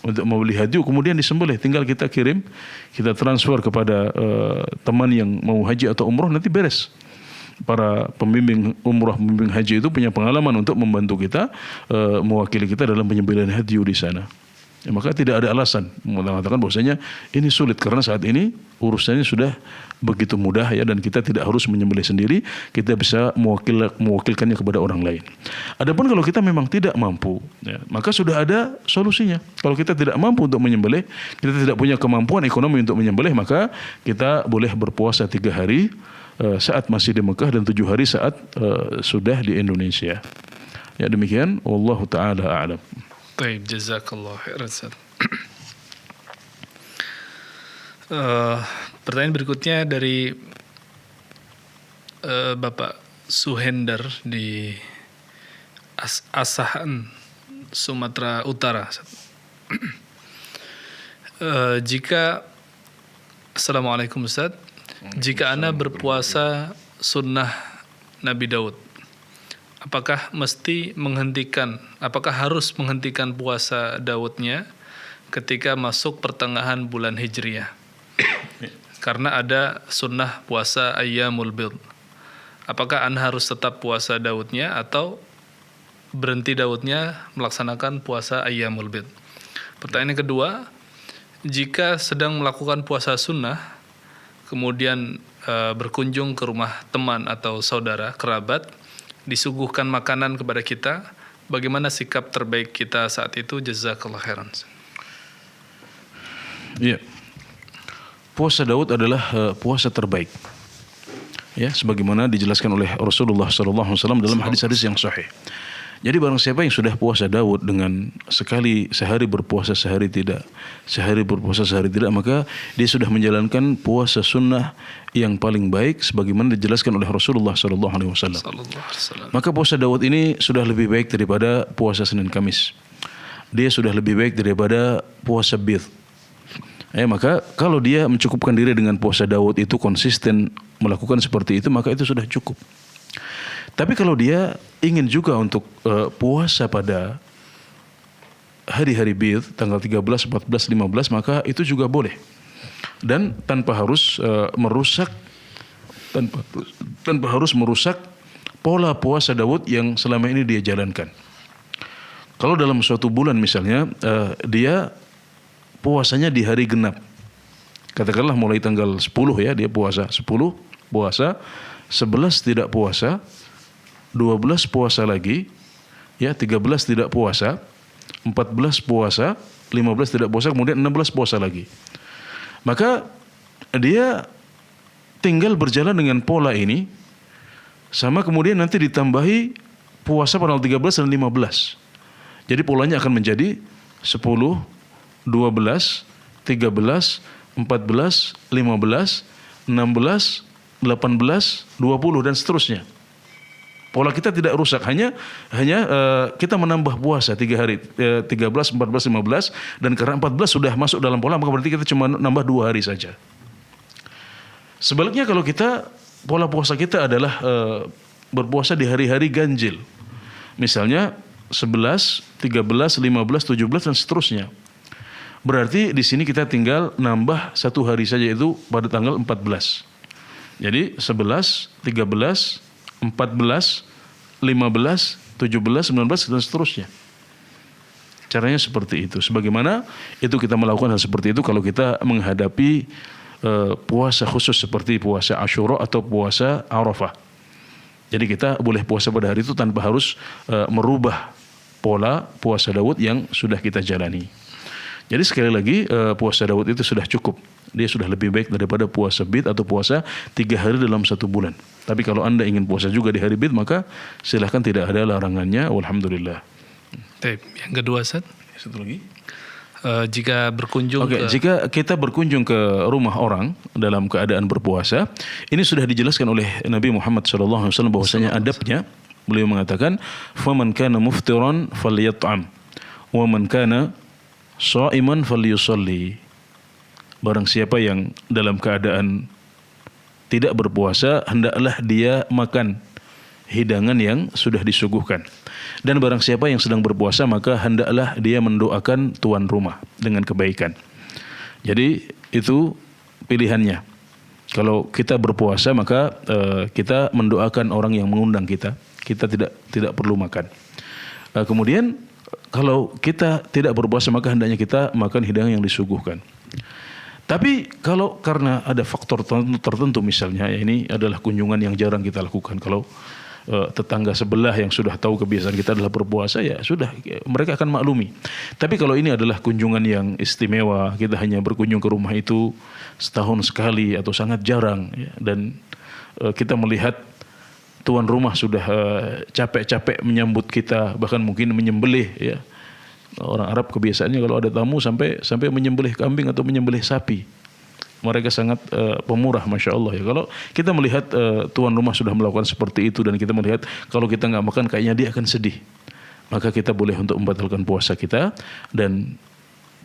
untuk membeli hadyu kemudian disembelih. Tinggal kita kirim, kita transfer kepada teman yang mau haji atau umroh, nanti beres. Para pembimbing umroh, pembimbing haji itu punya pengalaman untuk membantu kita, mewakili kita dalam penyembelihan hadyu di sana. Ya, maka tidak ada alasan mengatakan bahwasanya ini sulit, karena saat ini urusannya sudah begitu mudah, ya, dan kita tidak harus menyembelih sendiri, kita bisa mewakilkannya kepada orang lain. Adapun kalau kita memang tidak mampu, ya, maka sudah ada solusinya. Kalau kita tidak mampu untuk menyembelih, kita tidak punya kemampuan ekonomi untuk menyembelih, maka kita boleh berpuasa 3 hari saat masih di Mekah dan 7 hari saat sudah di Indonesia. Ya, demikian. Wallahu ta'ala a'lam. Baik, jazakallah khairan. Pertanyaan berikutnya dari Bapak Suhendar di Asahan, Sumatera Utara. Assalamualaikum Ustaz, jika Anda berpuasa sunnah Nabi Daud, apakah harus menghentikan puasa Daudnya ketika masuk pertengahan bulan Hijriah? Karena ada sunnah puasa Ayyamul Bid. Apakah Anda harus tetap puasa Daudnya atau berhenti Daudnya melaksanakan puasa Ayyamul Bid? Pertanyaan yang kedua, jika sedang melakukan puasa sunnah, kemudian berkunjung ke rumah teman atau saudara, kerabat, disuguhkan makanan kepada kita, bagaimana sikap terbaik kita saat itu? Jazakallah khairan. Iya. Puasa Daud adalah puasa terbaik. Ya, sebagaimana dijelaskan oleh Rasulullah SAW dalam hadis-hadis yang sahih. Jadi barang siapa yang sudah puasa Daud dengan sehari berpuasa sehari tidak, maka dia sudah menjalankan puasa sunnah yang paling baik sebagaimana dijelaskan oleh Rasulullah SAW. Maka puasa Daud ini sudah lebih baik daripada puasa Senin Kamis. Dia sudah lebih baik daripada puasa Bid. Maka kalau dia mencukupkan diri dengan puasa Daud itu konsisten melakukan seperti itu, maka itu sudah cukup. Tapi kalau dia ingin juga untuk puasa pada hari-hari Bid, tanggal 13, 14, 15, maka itu juga boleh. Dan tanpa harus merusak pola puasa Daud yang selama ini dia jalankan. Kalau dalam suatu bulan misalnya dia puasanya di hari genap. Katakanlah mulai tanggal 10 ya, dia puasa 10, puasa 11 tidak puasa, 12 puasa lagi, ya 13 tidak puasa, 14 puasa, 15 tidak puasa, kemudian 16 puasa lagi. Maka dia tinggal berjalan dengan pola ini, sama kemudian nanti ditambahi puasa pada 13 dan 15. Jadi polanya akan menjadi 10, 12, 13, 14, 15, 16, 18, 20 dan seterusnya. Pola kita tidak rusak, hanya kita menambah puasa 3 hari, 13, 14, 15, dan karena 14 sudah masuk dalam pola, maka berarti kita cuma nambah 2 hari saja. Sebaliknya kalau pola puasa kita adalah berpuasa di hari-hari ganjil, misalnya 11, 13, 15, 17 dan seterusnya. Berarti di sini kita tinggal nambah 1 hari saja, itu pada tanggal 14. Jadi 11, 13, 14, 15, 17, 19 dan seterusnya. Caranya seperti itu. Sebagaimana itu kita melakukan hal seperti itu kalau kita menghadapi puasa khusus seperti puasa Asyura atau puasa Arafah. Jadi kita boleh puasa pada hari itu tanpa harus merubah pola puasa Daud yang sudah kita jalani. Jadi sekali lagi puasa Daud itu sudah cukup. Dia sudah lebih baik daripada puasa Bid atau puasa 3 hari dalam 1 bulan. Tapi kalau Anda ingin puasa juga di hari Bid, maka silahkan, tidak ada larangannya. Alhamdulillah. Yang kedua, Ustaz? Satu lagi. Jika berkunjung jika kita berkunjung ke rumah orang dalam keadaan berpuasa, ini sudah dijelaskan oleh Nabi Muhammad SAW bahwasanya adabnya, beliau mengatakan, "Faman kana muftiran falyat'am, wa man kana sha'iman falyusalli." Barang siapa yang dalam keadaan tidak berpuasa, hendaklah dia makan hidangan yang sudah disuguhkan. Dan barang siapa yang sedang berpuasa, maka hendaklah dia mendoakan tuan rumah dengan kebaikan. Jadi itu pilihannya. Kalau kita berpuasa, maka kita mendoakan orang yang mengundang kita. Kita tidak perlu makan. Kemudian kalau kita tidak berpuasa, maka hendaknya kita makan hidangan yang disuguhkan. Tapi kalau karena ada faktor tertentu, misalnya ya, ini adalah kunjungan yang jarang kita lakukan. Kalau tetangga sebelah yang sudah tahu kebiasaan kita adalah berpuasa, ya sudah, mereka akan maklumi. Tapi kalau ini adalah kunjungan yang istimewa, kita hanya berkunjung ke rumah itu setahun sekali atau sangat jarang, ya, dan kita melihat tuan rumah sudah capek-capek menyambut kita, bahkan mungkin menyembelih, ya. Orang Arab kebiasaannya kalau ada tamu sampai menyembelih kambing atau menyembelih sapi. Mereka sangat pemurah, Masya Allah, ya. Kalau kita melihat tuan rumah sudah melakukan seperti itu, dan kita melihat kalau kita nggak makan kayaknya dia akan sedih, maka kita boleh untuk membatalkan puasa kita dan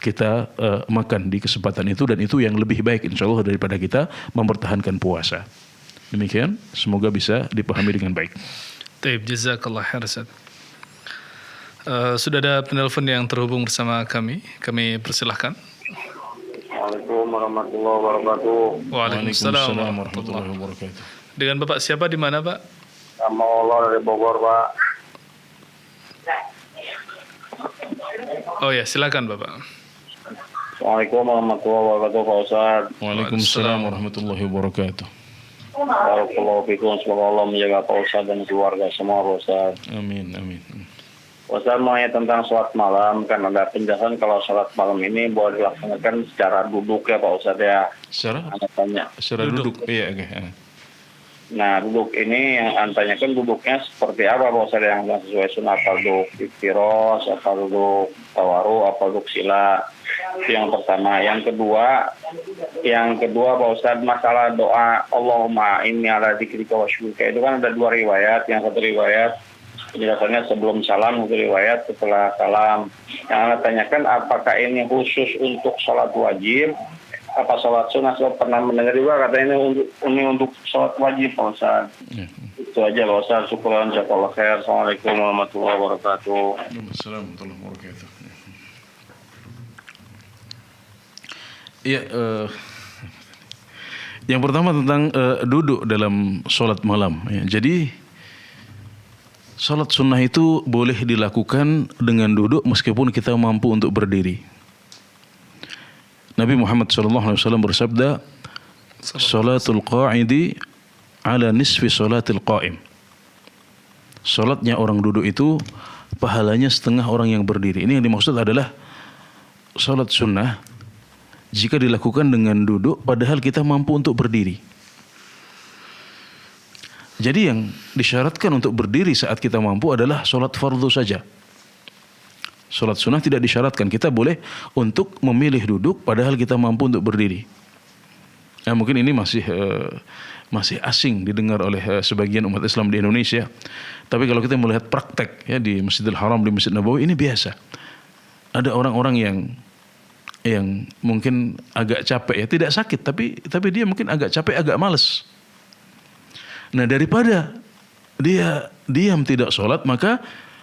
kita makan di kesempatan itu, dan itu yang lebih baik insya Allah daripada kita mempertahankan puasa. Demikian, semoga bisa dipahami dengan baik. Taib, jazakallah khair Ustaz. Sudah ada penelpon yang terhubung bersama kami persilahkan. Assalamualaikum warahmatullahi wabarakatuh. Waalaikumsalam warahmatullahi wabarakatuh. Dengan Bapak siapa di mana, Pak? Nama Allah dari Bogor, Pak. Oh ya, silakan Bapak. Assalamualaikum warahmatullahi wabarakatuh, Pak Ustaz. Waalaikumsalam warahmatullahi wabarakatuh. Barakallahu fikum, semoga Allah menjaga Pak Ustaz dan keluarga semua, Pak Ustaz. Amin, amin. Pak Ustaz mau tanya tentang sholat malam, kan ada penjelasan kalau sholat malam ini boleh dilaksanakan secara duduk ya Pak Ustaz ya. Secara duduk. Iya, oke. Nah, duduk ini yang tanyakan duduknya seperti apa Pak Ustaz yang sesuai sunnah, apa duduk iftiros, apa duduk tawaru, apa duduk sila. Itu yang pertama. Yang kedua Pak Ustaz, masalah doa Allahumma inni ala dzikrika wa syukrika itu kan ada dua riwayat. Yang satu riwayat penjelasannya sebelum salam, satu riwayat setelah salam. Yang Anda tanyakan apakah ini khusus untuk sholat wajib, apa sholat sunnah? Saya pernah mendengar juga katanya ini untuk sholat wajib Pak Ustaz. Itu aja Pak Ustaz. Syukran, jazakallah khair. Assalamualaikum warahmatullahi wabarakatuh. Assalamualaikum warahmatullahi wabarakatuh. Iya, yang pertama tentang duduk dalam sholat malam. Ya. Jadi sholat sunnah itu boleh dilakukan dengan duduk meskipun kita mampu untuk berdiri. Nabi Muhammad SAW bersabda, "Salatul qa'idi ala nisfi salatil qa'im." Salatnya orang duduk itu pahalanya setengah orang yang berdiri. Ini yang dimaksud adalah salat sunnah jika dilakukan dengan duduk padahal kita mampu untuk berdiri. Jadi yang disyaratkan untuk berdiri saat kita mampu adalah salat fardu saja. Salat sunnah tidak disyaratkan. Kita boleh untuk memilih duduk padahal kita mampu untuk berdiri. Nah, mungkin ini masih asing didengar oleh sebagian umat Islam di Indonesia. Tapi kalau kita melihat praktek ya di Masjidil Haram, di Masjid Nabawi, ini biasa. Ada orang-orang yang mungkin agak capek ya, tidak sakit tapi dia mungkin agak capek, agak malas. Nah, daripada dia diam tidak sholat, maka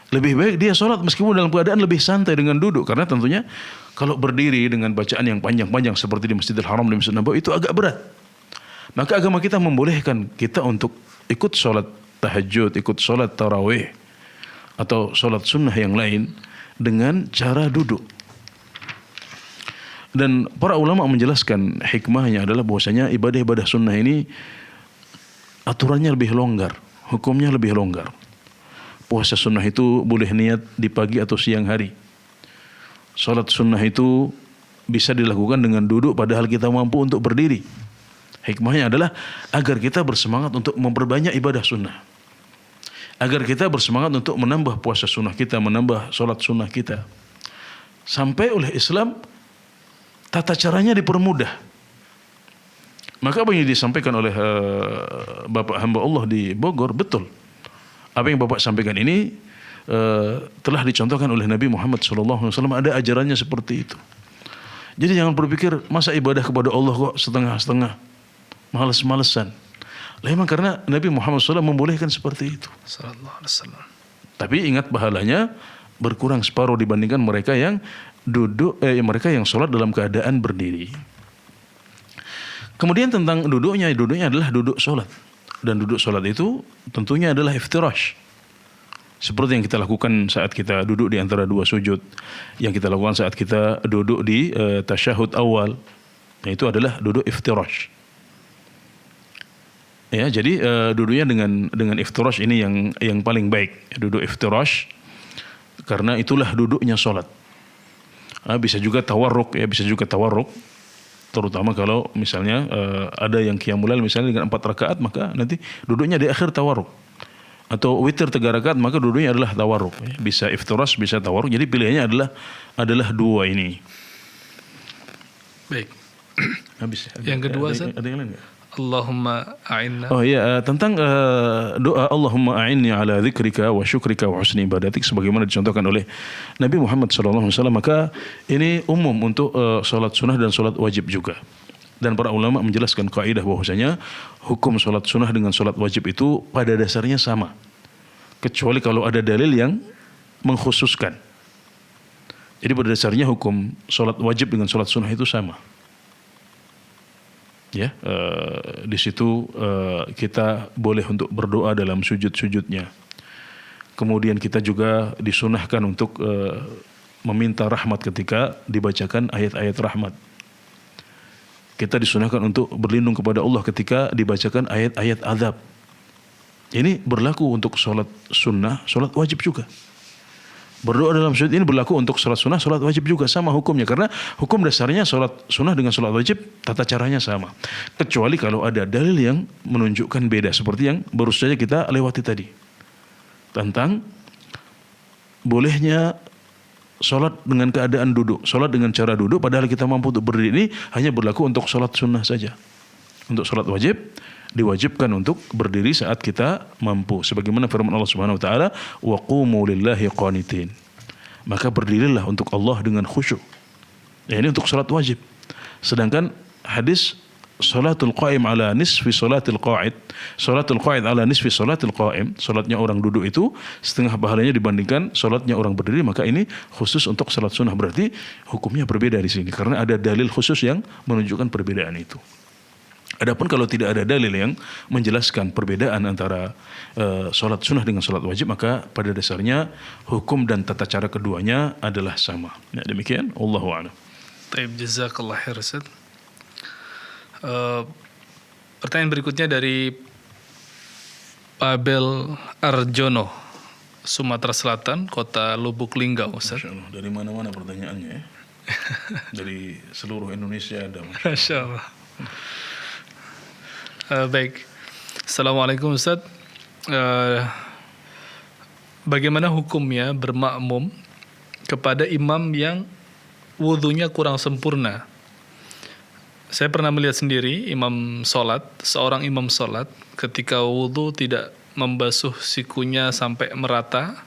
lebih baik dia sholat meskipun dalam keadaan lebih santai dengan duduk. Karena tentunya kalau berdiri dengan bacaan yang panjang-panjang seperti di Masjidil Haram, di Masjid Nabawi, itu agak berat. Maka agama kita membolehkan kita untuk ikut sholat tahajud, ikut sholat tarawih atau sholat sunnah yang lain dengan cara duduk. Dan para ulama menjelaskan hikmahnya adalah bahwasanya ibadah-ibadah sunnah ini aturannya lebih longgar, hukumnya lebih longgar. Puasa sunnah itu boleh niat di pagi atau siang hari. Salat sunnah itu bisa dilakukan dengan duduk padahal kita mampu untuk berdiri. Hikmahnya adalah agar kita bersemangat untuk memperbanyak ibadah sunnah. Agar kita bersemangat untuk menambah puasa sunnah kita, menambah salat sunnah kita. Sampai oleh Islam tata caranya dipermudah. Maka apa yang disampaikan oleh Bapak hamba Allah di Bogor betul. Apa yang Bapak sampaikan ini telah dicontohkan oleh Nabi Muhammad SAW. Ada ajarannya seperti itu. Jadi jangan berpikir masa ibadah kepada Allah kok setengah-setengah, malas-malesan. Memang karena Nabi Muhammad SAW membolehkan seperti itu. Tapi ingat pahalanya berkurang separuh dibandingkan mereka yang duduk, mereka yang sholat dalam keadaan berdiri. Kemudian tentang duduknya adalah duduk sholat. Dan duduk sholat itu tentunya adalah iftirash. Seperti yang kita lakukan saat kita duduk di antara dua sujud. Yang kita lakukan saat kita duduk di tasyahud awal. Nah, itu adalah duduk iftirash. Ya, jadi duduknya dengan iftirash ini yang paling baik. Duduk iftirash. Karena itulah duduknya sholat. Bisa juga tawarruk, ya, bisa juga tawarruk. Terutama kalau misalnya ada yang qiyamul lail misalnya dengan 4 rakaat, maka nanti duduknya di akhir tawarruk. Atau witir 3 rakaat, maka duduknya adalah tawarruk. Bisa iftirash, bisa tawarruk. Jadi pilihannya adalah dua ini. Baik. Habis. Yang kedua, ada yang lain enggak? Allahumma a'inna. Oh iya, tentang doa Allahumma a'inni ala dzikrika wa syukrika wa husni ibadatik sebagaimana dicontohkan oleh Nabi Muhammad SAW, maka ini umum untuk salat sunnah dan salat wajib juga. Dan para ulama menjelaskan kaidah bahwasanya hukum salat sunnah dengan salat wajib itu pada dasarnya sama. kecuali kalau ada dalil yang mengkhususkan. Jadi pada dasarnya hukum sholat wajib dengan sholat sunnah itu sama. Ya, di situ kita boleh untuk berdoa dalam sujud-sujudnya. Kemudian kita juga disunahkan untuk meminta rahmat ketika dibacakan ayat-ayat rahmat. Kita disunahkan untuk berlindung kepada Allah ketika dibacakan ayat-ayat azab. Ini berlaku untuk sholat sunnah, sholat wajib juga. Berdoa dalam sujud ini berlaku untuk sholat sunnah, sholat wajib juga sama hukumnya. Karena hukum dasarnya sholat sunnah dengan sholat wajib tata caranya sama. Kecuali kalau ada dalil yang menunjukkan beda. Seperti yang baru saja kita lewati tadi. Tentang bolehnya sholat dengan keadaan duduk. Sholat dengan cara duduk padahal kita mampu untuk berdiri, ini hanya berlaku untuk sholat sunnah saja. Untuk sholat wajib diwajibkan untuk berdiri saat kita mampu. Sebagaimana firman Allah Subhanahu wa taala, "Wa qumu lillahi qanitin." Maka berdirilah untuk Allah dengan khusyuk. Ya, ini untuk salat wajib. Sedangkan hadis salatul qa'im ala nisfi salatil qa'id, salatul qa'id ala nisfi salatil qa'im, salatnya orang duduk itu setengah pahalanya dibandingkan salatnya orang berdiri, maka ini khusus untuk salat sunnah. Berarti hukumnya berbeda di sini karena ada dalil khusus yang menunjukkan perbedaan itu. Adapun kalau tidak ada dalil yang menjelaskan perbedaan antara sholat sunnah dengan sholat wajib, maka pada dasarnya hukum dan tata cara keduanya adalah sama. Ya, demikian. Allahu a'lam. Taib, jazakallah khair Ustaz. Pertanyaan berikutnya dari Abel Arjono, Sumatera Selatan, kota Lubuk Linggau, Ustaz. Masya Allah, dari mana-mana pertanyaannya ya. Dari seluruh Indonesia ada. Masya Allah. Baik, Assalamualaikum Ustaz. Bagaimana hukumnya bermakmum kepada imam yang wudhunya kurang sempurna? Saya pernah melihat sendiri seorang imam sholat ketika wudhu tidak membasuh sikunya sampai merata,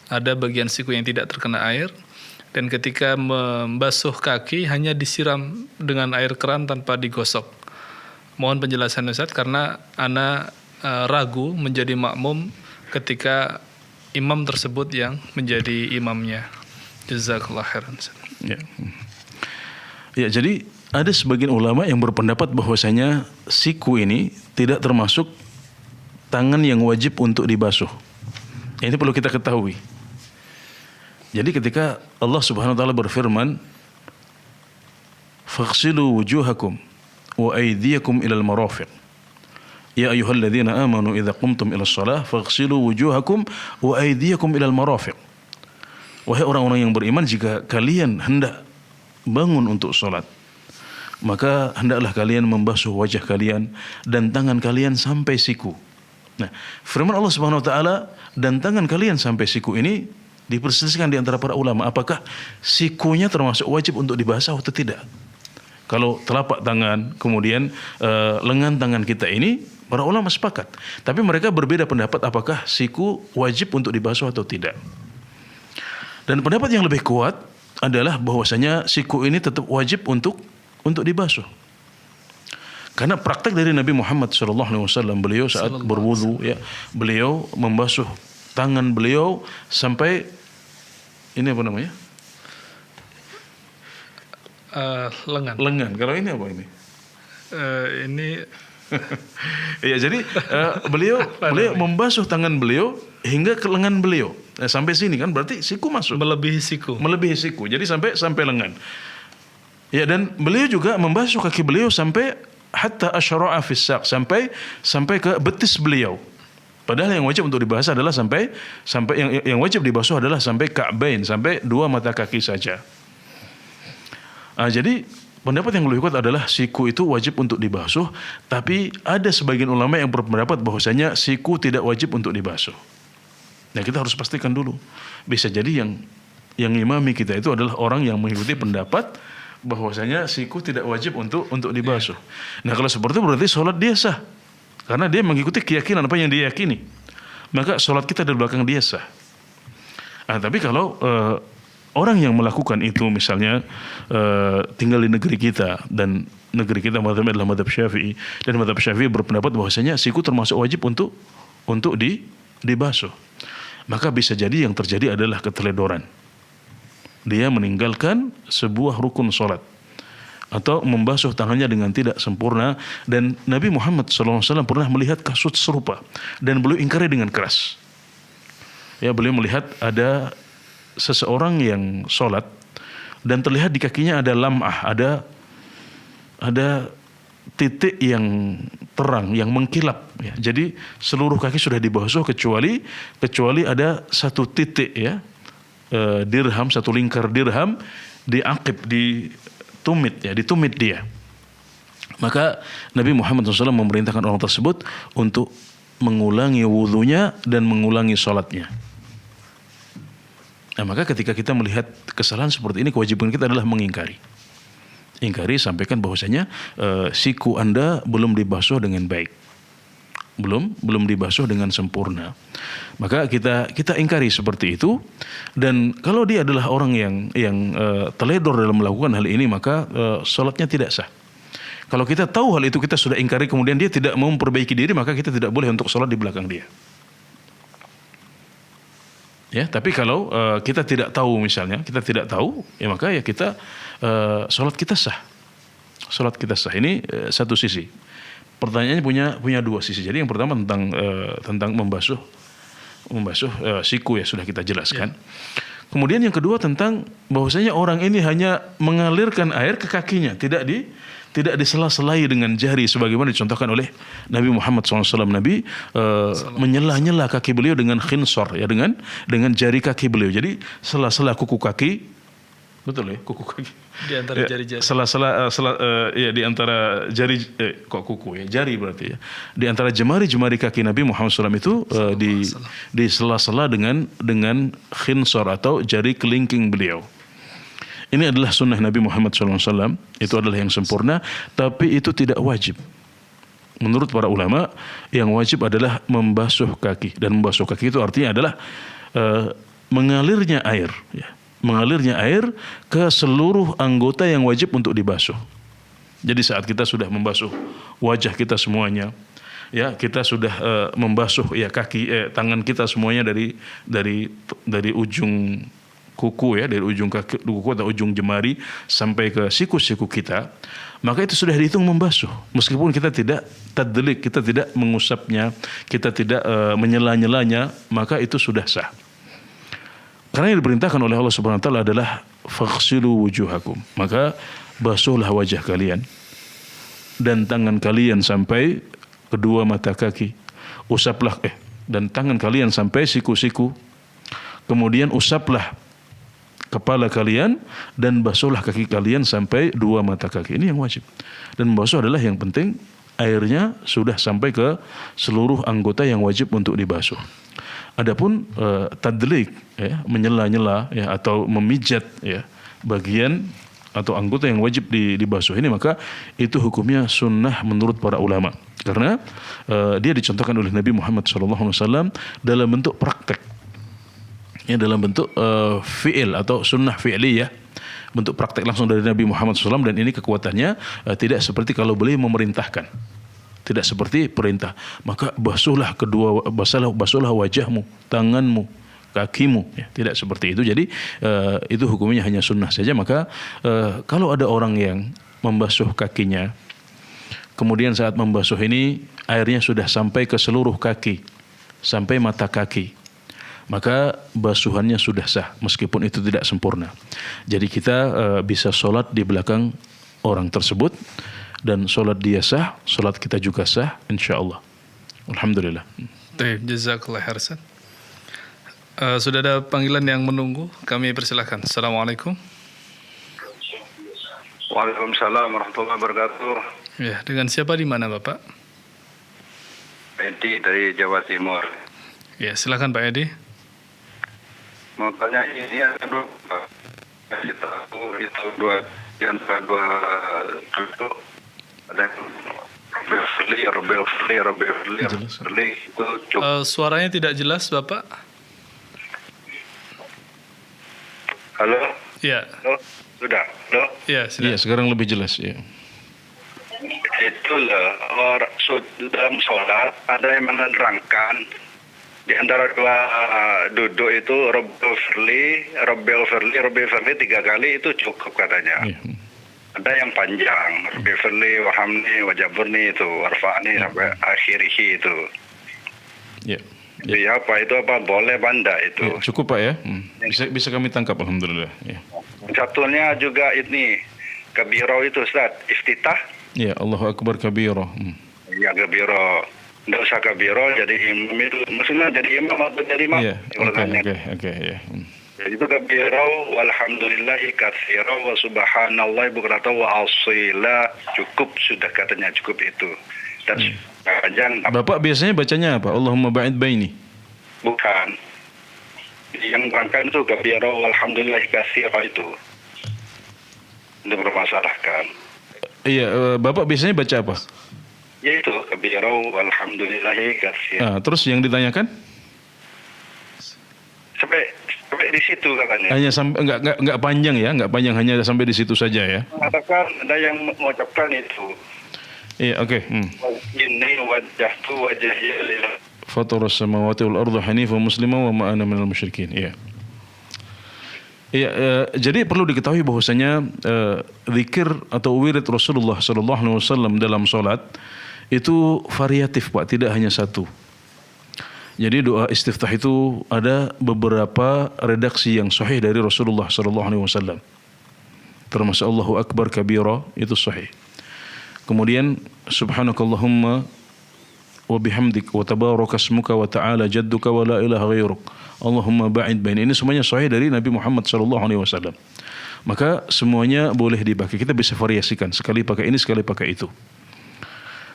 ada bagian siku yang tidak terkena air, dan ketika membasuh kaki hanya disiram dengan air keran tanpa digosok. Mohon penjelasan Ustaz, karena ana ragu menjadi makmum ketika imam tersebut yang menjadi imamnya. Jazakallah khairan Ustaz. Ya, jadi ada sebagian ulama yang berpendapat bahwasanya siku ini tidak termasuk tangan yang wajib untuk dibasuh. Ini perlu kita ketahui. Jadi ketika Allah Subhanahu wa taala berfirman, "Faghsilu wujuhakum wa aydiyakum ilal marafiq. Ya ayyuhalladzina amanu idza qumtum ilas shalah faghsilu wujuhakum wa aydiyakum ilal marafiq." Wahai orang-orang yang beriman, jika kalian hendak bangun untuk salat, maka hendaklah kalian membasuh wajah kalian dan tangan kalian sampai siku. Nah, firman Allah Subhanahu wa taala dan tangan kalian sampai siku ini diperselisihkan di antara para ulama, apakah sikunya termasuk wajib untuk dibasuh atau tidak. Kalau telapak tangan, kemudian lengan tangan kita ini, para ulama sepakat. Tapi mereka berbeda pendapat apakah siku wajib untuk dibasuh atau tidak. Dan pendapat yang lebih kuat adalah bahwasanya siku ini tetap wajib untuk dibasuh. Karena praktek dari Nabi Muhammad SAW, beliau saat berwudu, ya, beliau membasuh tangan beliau sampai ini apa namanya? Lengan. Kalau ini apa ini? Ini ya, jadi beliau membasuh tangan beliau hingga ke lengan beliau. Sampai sini kan berarti siku masuk. melebihi siku. Jadi sampai lengan. Ya, dan beliau juga membasuh kaki beliau sampai hatta asyra'a fis saq, sampai ke betis beliau. Padahal yang wajib untuk dibasuh adalah sampai yang wajib dibasuh adalah sampai ka'bain, sampai dua mata kaki saja. Jadi pendapat yang lebih kuat adalah siku itu wajib untuk dibasuh, tapi ada sebagian ulama yang berpendapat bahwasanya siku tidak wajib untuk dibasuh. Nah, kita harus pastikan dulu. Bisa jadi yang imami kita itu adalah orang yang mengikuti pendapat bahwasanya siku tidak wajib untuk dibasuh. Nah, kalau seperti itu berarti sholat dia sah, karena dia mengikuti keyakinan apa yang dia yakini. Maka sholat kita di belakang dia sah. Tapi kalau orang yang melakukan itu misalnya tinggal di negeri kita, dan negeri kita mazhabnya adalah mazhab Syafi'i, dan mazhab Syafi'i berpendapat bahwasanya siku termasuk wajib untuk dibasuh. maka bisa jadi yang terjadi adalah keteledoran. Dia meninggalkan sebuah rukun salat atau membasuh tangannya dengan tidak sempurna, dan Nabi Muhammad SAW pernah melihat kasus serupa dan beliau ingkari dengan keras. Ya, beliau melihat ada seseorang yang sholat dan terlihat di kakinya ada lam'ah, ada titik yang terang, yang mengkilap. Ya. Jadi seluruh kaki sudah dibasuh kecuali ada satu titik, ya, dirham, satu lingkar dirham diakib, ditumit dia. Maka Nabi Muhammad SAW memerintahkan orang tersebut untuk mengulangi wudunya dan mengulangi sholatnya. Nah, maka ketika kita melihat kesalahan seperti ini, kewajiban kita adalah mengingkari. Sampaikan bahwasanya siku Anda belum dibasuh dengan baik, belum dibasuh dengan sempurna. Maka kita ingkari seperti itu. Dan kalau dia adalah orang yang teledor dalam melakukan hal ini, maka sholatnya tidak sah. Kalau kita tahu hal itu, kita sudah ingkari, kemudian dia tidak mau memperbaiki diri, maka kita tidak boleh untuk sholat di belakang dia. Ya, tapi kalau kita tidak tahu, misalnya kita tidak tahu, ya maka ya kita sholat kita sah. Sholat kita sah. Ini satu sisi. Pertanyaannya punya dua sisi. Jadi yang pertama tentang membasuh siku, ya sudah kita jelaskan. Kemudian yang kedua tentang bahwasanya orang ini hanya mengalirkan air ke kakinya, tidak disela-selai dengan jari sebagaimana dicontohkan oleh Nabi Muhammad SAW. Nabi menyela-nyela kaki beliau dengan khinsor, ya, dengan jari kaki beliau. Jadi sela-sela kuku kaki, betul ya, kuku kaki. Di antara jari-jari. Ya, di antara jari, kok kuku ya, jari berarti ya. Di antara jemari-jemari kaki Nabi Muhammad SAW itu di sela-sela dengan khinsor atau jari kelingking beliau. Ini adalah sunnah Nabi Muhammad SAW. Itu adalah yang sempurna, tapi itu tidak wajib. Menurut para ulama, yang wajib adalah membasuh kaki. Dan membasuh kaki itu artinya adalah mengalirnya air, ya. Mengalirnya air ke seluruh anggota yang wajib untuk dibasuh. Jadi saat kita sudah membasuh wajah kita semuanya, ya, kita sudah membasuh, ya, tangan kita semuanya dari ujung kuku, ya, dari ujung kaki, kuku atau ujung jemari sampai ke siku-siku kita, maka itu sudah dihitung membasuh. Meskipun kita tidak tadlik, kita tidak mengusapnya, kita tidak menyela-nyelanya, maka itu sudah sah. Karena yang diperintahkan oleh Allah Subhanahu wa taala adalah faghsilu wujuhakum. Maka basuhlah wajah kalian dan tangan kalian sampai kedua mata kaki. Usaplah dan tangan kalian sampai siku-siku. Kemudian usaplah kepala kalian dan basuhlah kaki kalian sampai dua mata kaki. Ini yang wajib. Dan membasuh adalah yang penting airnya sudah sampai ke seluruh anggota yang wajib untuk dibasuh. Adapun tadlik, ya, menyela-nyela, ya, atau memijat, ya, bagian atau anggota yang wajib dibasuh ini, maka itu hukumnya sunnah menurut para ulama. Karena dia dicontohkan oleh Nabi Muhammad SAW dalam bentuk praktek, ya, dalam bentuk fi'il atau sunnah fi'liyah, bentuk praktek langsung dari Nabi Muhammad SAW. Dan ini kekuatannya tidak seperti kalau beliau memerintahkan. Tidak seperti perintah. Maka basuhlah wajahmu, tanganmu, kakimu, ya, tidak seperti itu. Jadi itu hukumnya hanya sunnah saja. Maka kalau ada orang yang membasuh kakinya, kemudian saat membasuh ini airnya sudah sampai ke seluruh kaki, sampai mata kaki, maka basuhannya sudah sah meskipun itu tidak sempurna. Jadi kita bisa sholat di belakang orang tersebut, dan sholat dia sah, sholat kita juga sah, insyaAllah. Alhamdulillah. Baik, jazakallah khairan. Sudah ada panggilan yang menunggu, kami persilahkan. Assalamualaikum. Waalaikumsalam warahmatullahi wabarakatuh. Ya, dengan siapa di mana Bapak? Edi dari Jawa Timur. Ya, silakan Pak Edi. Mau tanya ini ada Pak. Kita tahu di tahun di antara dua itu ada Rebel Free itu cukup. Suaranya tidak jelas Bapak. Halo? Ya. Halo? Sudah? Halo? Ya, sekarang lebih jelas, ya. Itulah dalam sholat ada yang menerangkan Di antara dua duduk itu Robby Firly 3 kali itu cukup katanya. Ada yang panjang, Robby Firly, Wahamni, Wajaburni itu, Warfa'ni sampai akhirihi itu. Ya. Jadi apa itu boleh banda itu. Ya, cukup Pak ya. Bisa kami tangkap alhamdulillah. Ya. Satunya juga ini kabiro itu Ustaz, iftitah. Ya, Allahu Akbar kabiro. Ya kabiro. Nggak usah kabiro jadi imam itu. Maksudnya jadi imam atau jadi imam? Iya, oke ya. Jadi itu kabiro walhamdulillahi katsira wa subhanallahi bukrata wa asila. Cukup sudah katanya, cukup itu. Dan panjang. Bapak biasanya bacanya apa? Allahumma ba'id baini. Bukan. Yang bangkan itu kabiro walhamdulillahi katsira itu. Itu bermasalahkan. Iya, Bapak biasanya baca apa? Yaitu kabiro walhamdulillahi katsira. Terus yang ditanyakan? Sampai di situ katanya. Hanya sampai enggak panjang ya, enggak panjang, hanya sampai di situ saja ya. Mengatakan ada yang mengucapkan itu. Iya, oke. Ini wajahku wajahnya lillah. Fatarus samawati wal ardu hanifan musliman wa ma ana minal musyrikin. Iya. Iya, jadi perlu diketahui bahwasanya zikir atau wirid Rasulullah sallallahu alaihi wasallam dalam salat itu variatif Pak, tidak hanya satu. Jadi doa istiftah itu ada beberapa redaksi yang sahih dari Rasulullah sallallahu alaihi wasallam. Termasuk Allahu Akbar kabira itu sahih. Kemudian subhanakallahumma wa bihamdik wa tabarakasmuka wa ta'ala jadduka wa la ilaha ghairuk. Allahumma ba'id bain. Ini semuanya sahih dari Nabi Muhammad sallallahu alaihi wasallam. Maka semuanya boleh dipakai. Kita bisa variasikan, sekali pakai ini, sekali pakai itu.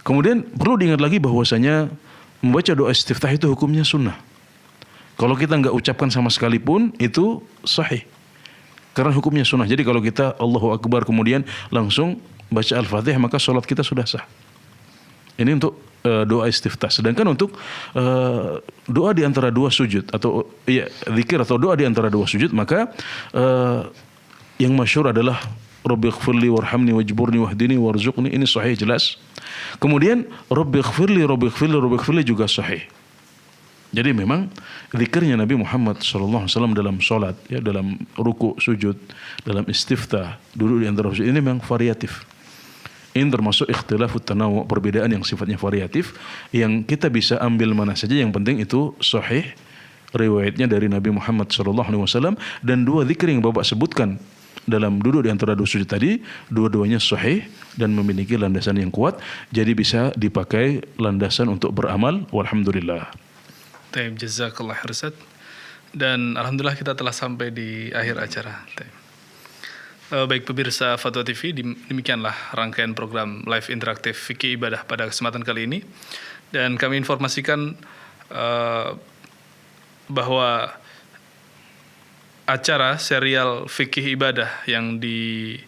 Kemudian perlu diingat lagi bahwasanya membaca doa istiftah itu hukumnya sunnah. Kalau kita enggak ucapkan sama sekali pun itu sahih. Karena hukumnya sunnah. Jadi kalau kita Allahu Akbar kemudian langsung baca Al-Fatihah maka salat kita sudah sah. Ini untuk doa istiftah. Sedangkan untuk doa di antara dua sujud atau zikir atau doa di antara dua sujud maka yang masyhur adalah Rabbighfirli warhamni wajburni wahdini warzuqni, ini sahih jelas. Kemudian Rabbighfirli juga sahih. Jadi memang zikirnya Nabi Muhammad sallallahu alaihi wasallam dalam salat ya, dalam ruku, sujud, dalam istiftah, duduk di antara sujud ini memang variatif. Ini termasuk ikhtilafut tanawu', perbedaan yang sifatnya variatif yang kita bisa ambil mana saja, yang penting itu sahih riwayatnya dari Nabi Muhammad sallallahu alaihi wasallam. Dan dua zikir yang Bapak sebutkan dalam duduk di antara dua sujud tadi, dua-duanya sahih dan memiliki landasan yang kuat, jadi bisa dipakai landasan untuk beramal. Walhamdulillah. Taib, jazakallah khairan. Dan alhamdulillah kita telah sampai di akhir acara. Baik pemirsa Fatwa TV, demikianlah rangkaian program live interaktif Fikih Ibadah pada kesempatan kali ini. Dan kami informasikan bahwa acara serial Fikih Ibadah yang diisi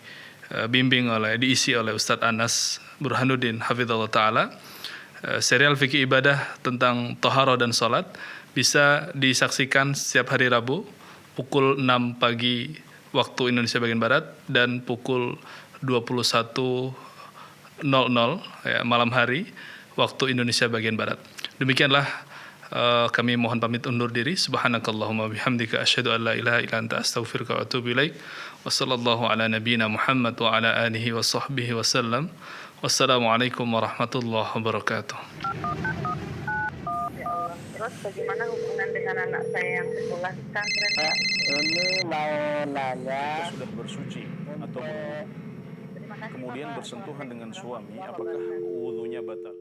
oleh Ustadz Anas Burhanuddin Hafizallahu Ta'ala, serial Fikih Ibadah tentang Toharo dan Salat bisa disaksikan setiap hari Rabu pukul 6 pagi waktu Indonesia bagian Barat dan pukul 21.00 ya, malam hari waktu Indonesia bagian Barat. Demikianlah kami mohon pamit undur diri. Subhanakallahumma bihamdika asyhadu an la ilaha illa anta astaghfiruka wa atubu ilaik. Wassallallahu ala nabiyyina Muhammad wa ala alihi wa sahbihi wasallam. Wassalamualaikum warahmatullahi wabarakatuh. Ya Allah, terus bagaimana hubungan dengan anak saya yang sekolah di pesantren? Ini mau nanya. Sudah bersuci atau kemudian bersentuhan dengan suami, apakah wudunya batal?